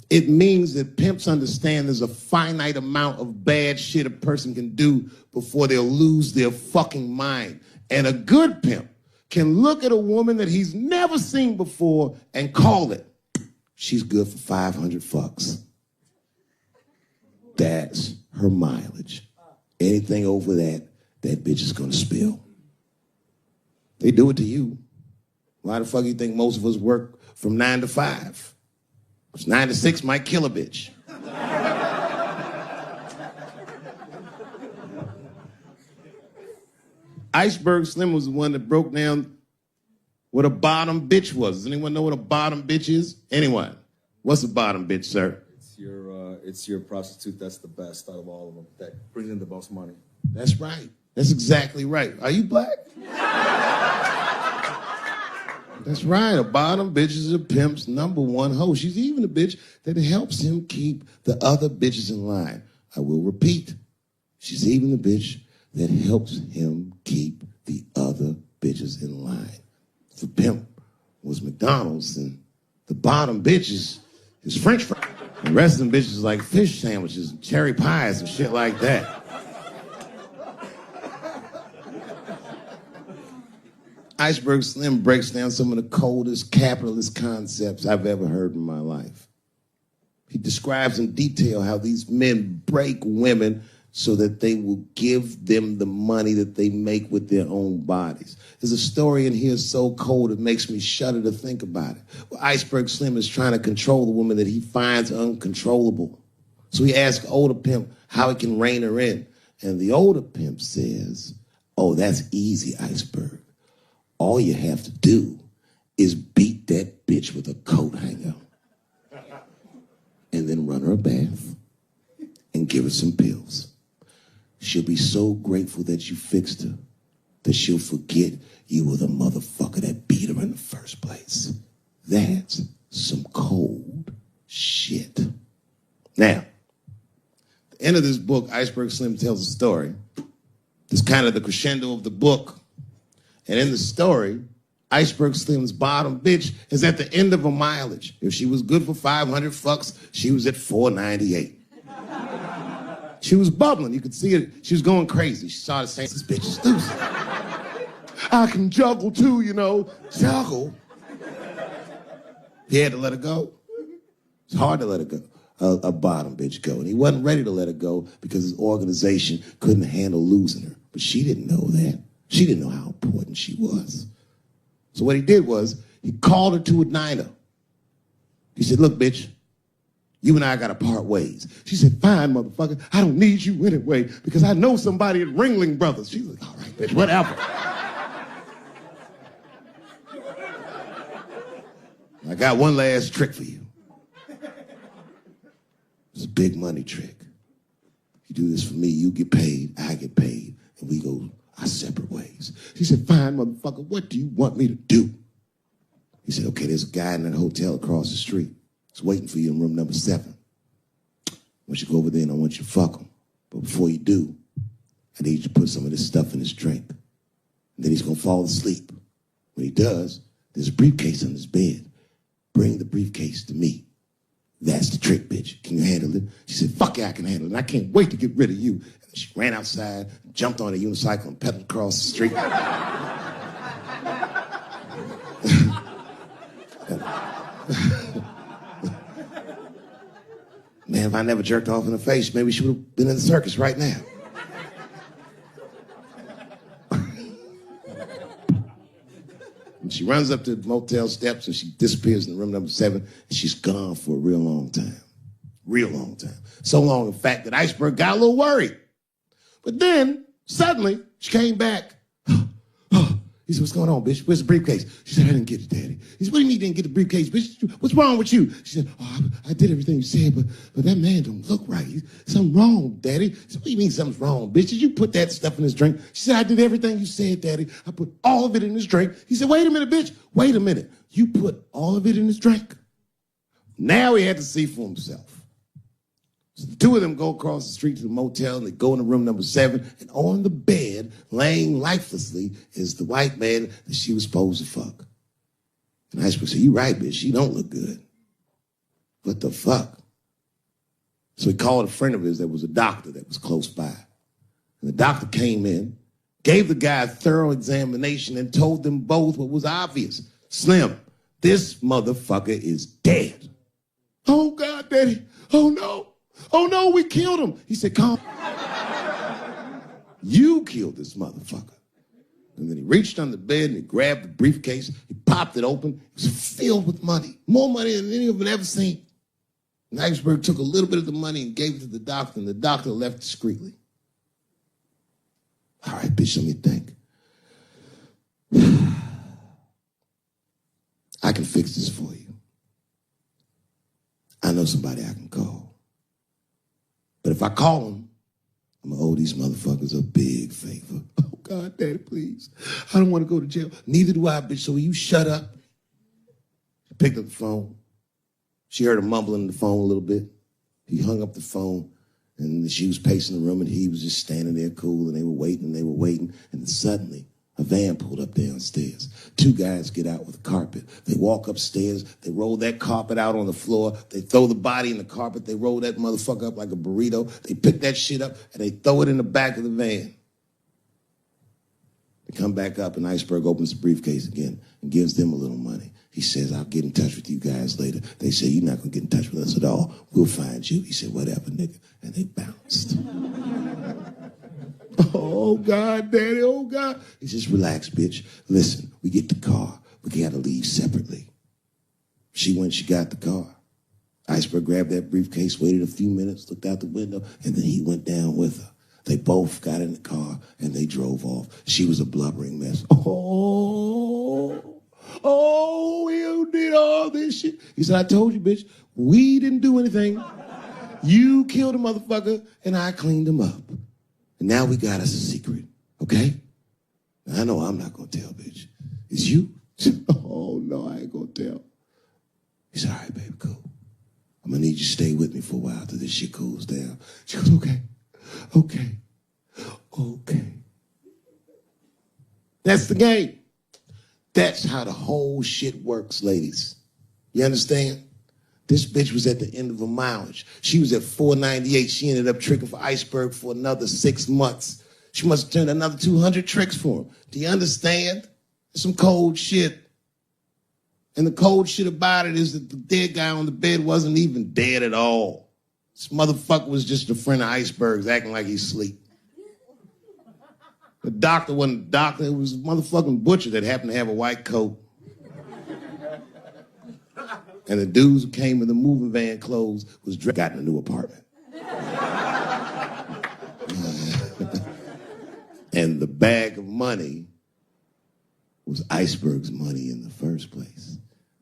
It means that pimps understand there's a finite amount of bad shit a person can do before they'll lose their fucking mind. And a good pimp can look at a woman that he's never seen before and call it, she's good for 500 fucks. That's her mileage. Anything over that, that bitch is gonna spill. They do it to you. Why the fuck do you think most of us work from 9 to 5? Because 9 to 6 might kill a bitch. Iceberg Slim was the one that broke down what a bottom bitch was. Does anyone know what a bottom bitch is? Anyone? What's a bottom bitch, sir? It's your prostitute that's the best out of all of them, that brings in the most money. That's right. That's exactly right. Are you black? That's right. A bottom bitch is a pimp's number one hoe. She's even a bitch that helps him keep the other bitches in line. I will repeat. She's even the bitch that helps him keep the other bitches in line. If the pimp was McDonald's, and the bottom bitch is French fries. The rest of them bitches like fish sandwiches and cherry pies and shit like that. Iceberg Slim breaks down some of the coldest capitalist concepts I've ever heard in my life. He describes in detail how these men break women so that they will give them the money that they make with their own bodies. There's a story in here so cold it makes me shudder to think about it. Well, Iceberg Slim is trying to control the woman that he finds uncontrollable. So he asks older pimp how he can rein her in. And the older pimp says, oh, that's easy, Iceberg. All you have to do is beat that bitch with a coat hanger and then run her a bath and give her some pills. She'll be so grateful that you fixed her that she'll forget you were the motherfucker that beat her in the first place. That's some cold shit. Now, at the end of this book, Iceberg Slim tells a story. It's kind of the crescendo of the book. And in the story, Iceberg Slim's bottom bitch is at the end of a mileage. If she was good for 500 fucks, she was at 498. She was bubbling. You could see it. She was going crazy. She started saying, this bitch is loose. I can juggle too, you know. Juggle? He had to let her go. It's hard to let her go. A bottom bitch go. And he wasn't ready to let her go because his organization couldn't handle losing her. But she didn't know that. She didn't know how important she was. So what he did was he called her to a diner. He said, look, bitch, you and I got to part ways. She said, fine, motherfucker. I don't need you anyway because I know somebody at Ringling Brothers. She's like, all right, bitch, whatever. I got one last trick for you. It's a big money trick. You do this for me, you get paid, I get paid, and we go our separate ways. She said, fine, motherfucker, what do you want me to do? He said, okay, there's a guy in that hotel across the street. He's waiting for you in room number 7. I want you to go over there and I want you to fuck him. But before you do, I need you to put some of this stuff in his drink. And then he's gonna fall asleep. When he does, there's a briefcase on his bed. Bring the briefcase to me. That's the trick, bitch. Can you handle it? She said, fuck yeah, I can handle it. And I can't wait to get rid of you. And she ran outside, jumped on a unicycle, and pedaled across the street. Man, if I never jerked off in the face, maybe she would have been in the circus right now. And she runs up to the motel steps and she disappears in room number 7, and she's gone for a real long time. Real long time. So long, in fact, that Iceberg got a little worried. But then, suddenly, she came back. He said, what's going on, bitch? Where's the briefcase? She said, I didn't get it, Daddy. He said, what do you mean you didn't get the briefcase, bitch? What's wrong with you? She said, oh, I did everything you said, but that man don't look right. Something wrong, Daddy. He said, what do you mean something's wrong, bitch? Did you put that stuff in his drink? She said, I did everything you said, Daddy. I put all of it in his drink. He said, wait a minute, bitch. Wait a minute. You put all of it in his drink? Now he had to see for himself. So the two of them go across the street to the motel, and they go into room number 7, and on the bed, laying lifelessly, is the white man that she was supposed to fuck. And Iceberg said, you right, bitch, she don't look good. What the fuck? So he called a friend of his that was a doctor that was close by. And the doctor came in, gave the guy a thorough examination, and told them both what was obvious. Slim, this motherfucker is dead. Oh, God, Daddy. Oh, no. Oh, no, we killed him. He said, come. You killed this motherfucker. And then he reached under the bed and he grabbed the briefcase. He popped it open. It was filled with money. More money than any of them had ever seen. And Iceberg took a little bit of the money and gave it to the doctor, and the doctor left discreetly. All right, bitch, let me think. I can fix this for you. I know somebody I can call. But if I call him, I'm going to owe these motherfuckers a big favor. Oh, God, Daddy, please. I don't want to go to jail. Neither do I, bitch, so will you shut up? She picked up the phone. She heard him mumbling in the phone a little bit. He hung up the phone, and she was pacing the room, and he was just standing there cool, and they were waiting, and then suddenly, a van pulled up downstairs. 2 guys get out with a carpet. They walk upstairs. They roll that carpet out on the floor. They throw the body in the carpet. They roll that motherfucker up like a burrito. They pick that shit up, and they throw it in the back of the van. They come back up, and Iceberg opens the briefcase again and gives them a little money. He says, I'll get in touch with you guys later. They say, you're not going to get in touch with us at all. We'll find you. He said, whatever, nigga. And they bounced. Oh, God, Daddy, oh, God. He says, relax, bitch. Listen, we get the car. We got to leave separately. She went, she got the car. Iceberg grabbed that briefcase, waited a few minutes, looked out the window, and then he went down with her. They both got in the car, and they drove off. She was a blubbering mess. Oh, you did all this shit. He said, I told you, bitch, we didn't do anything. You killed a motherfucker, and I cleaned him up. And now we got us a secret, okay? Now, I know I'm not going to tell, bitch. It's you? Oh, no, I ain't going to tell. He said, all right, baby, cool. I'm going to need you to stay with me for a while till this shit cools down. She goes, okay. That's the game. That's how the whole shit works, ladies. You understand? This bitch was at the end of her mileage. She was at 498. She ended up tricking for Iceberg for another 6 months. She must have turned another 200 tricks for him. Do you understand? Some cold shit. And the cold shit about it is that the dead guy on the bed wasn't even dead at all. This motherfucker was just a friend of Iceberg's acting like he's asleep. The doctor wasn't a doctor. It was a motherfucking butcher that happened to have a white coat. And the dudes who came in the moving van clothes was got in a new apartment. And the bag of money was Iceberg's money in the first place.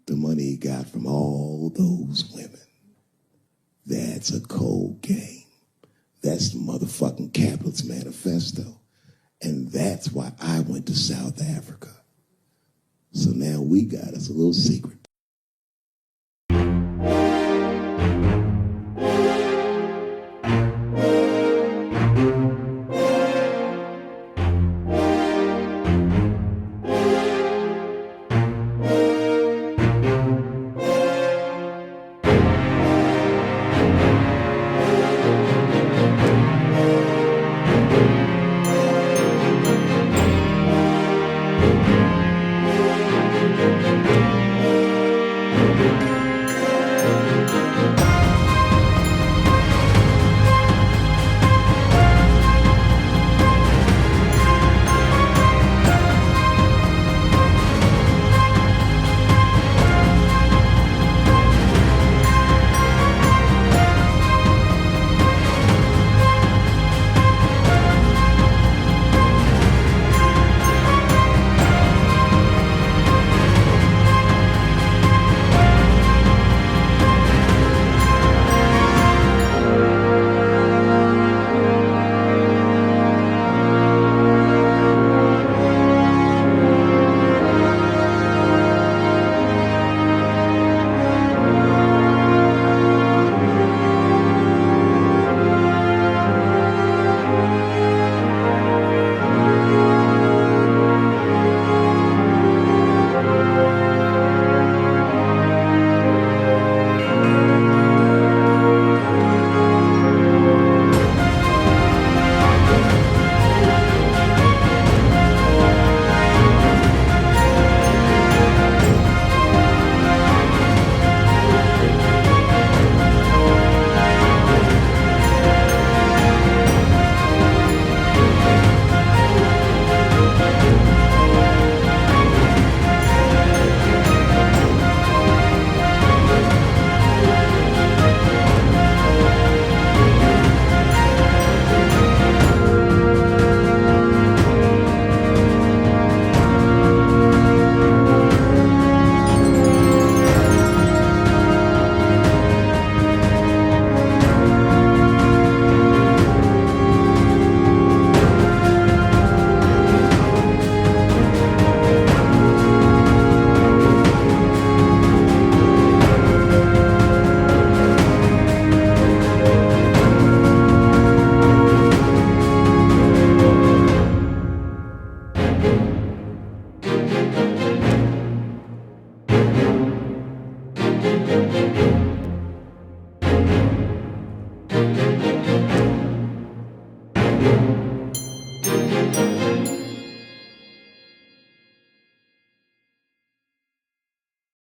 The money he got from all those women. That's a cold game. That's the motherfucking capitalist manifesto. And that's why I went to South Africa. So now we got us a little secret.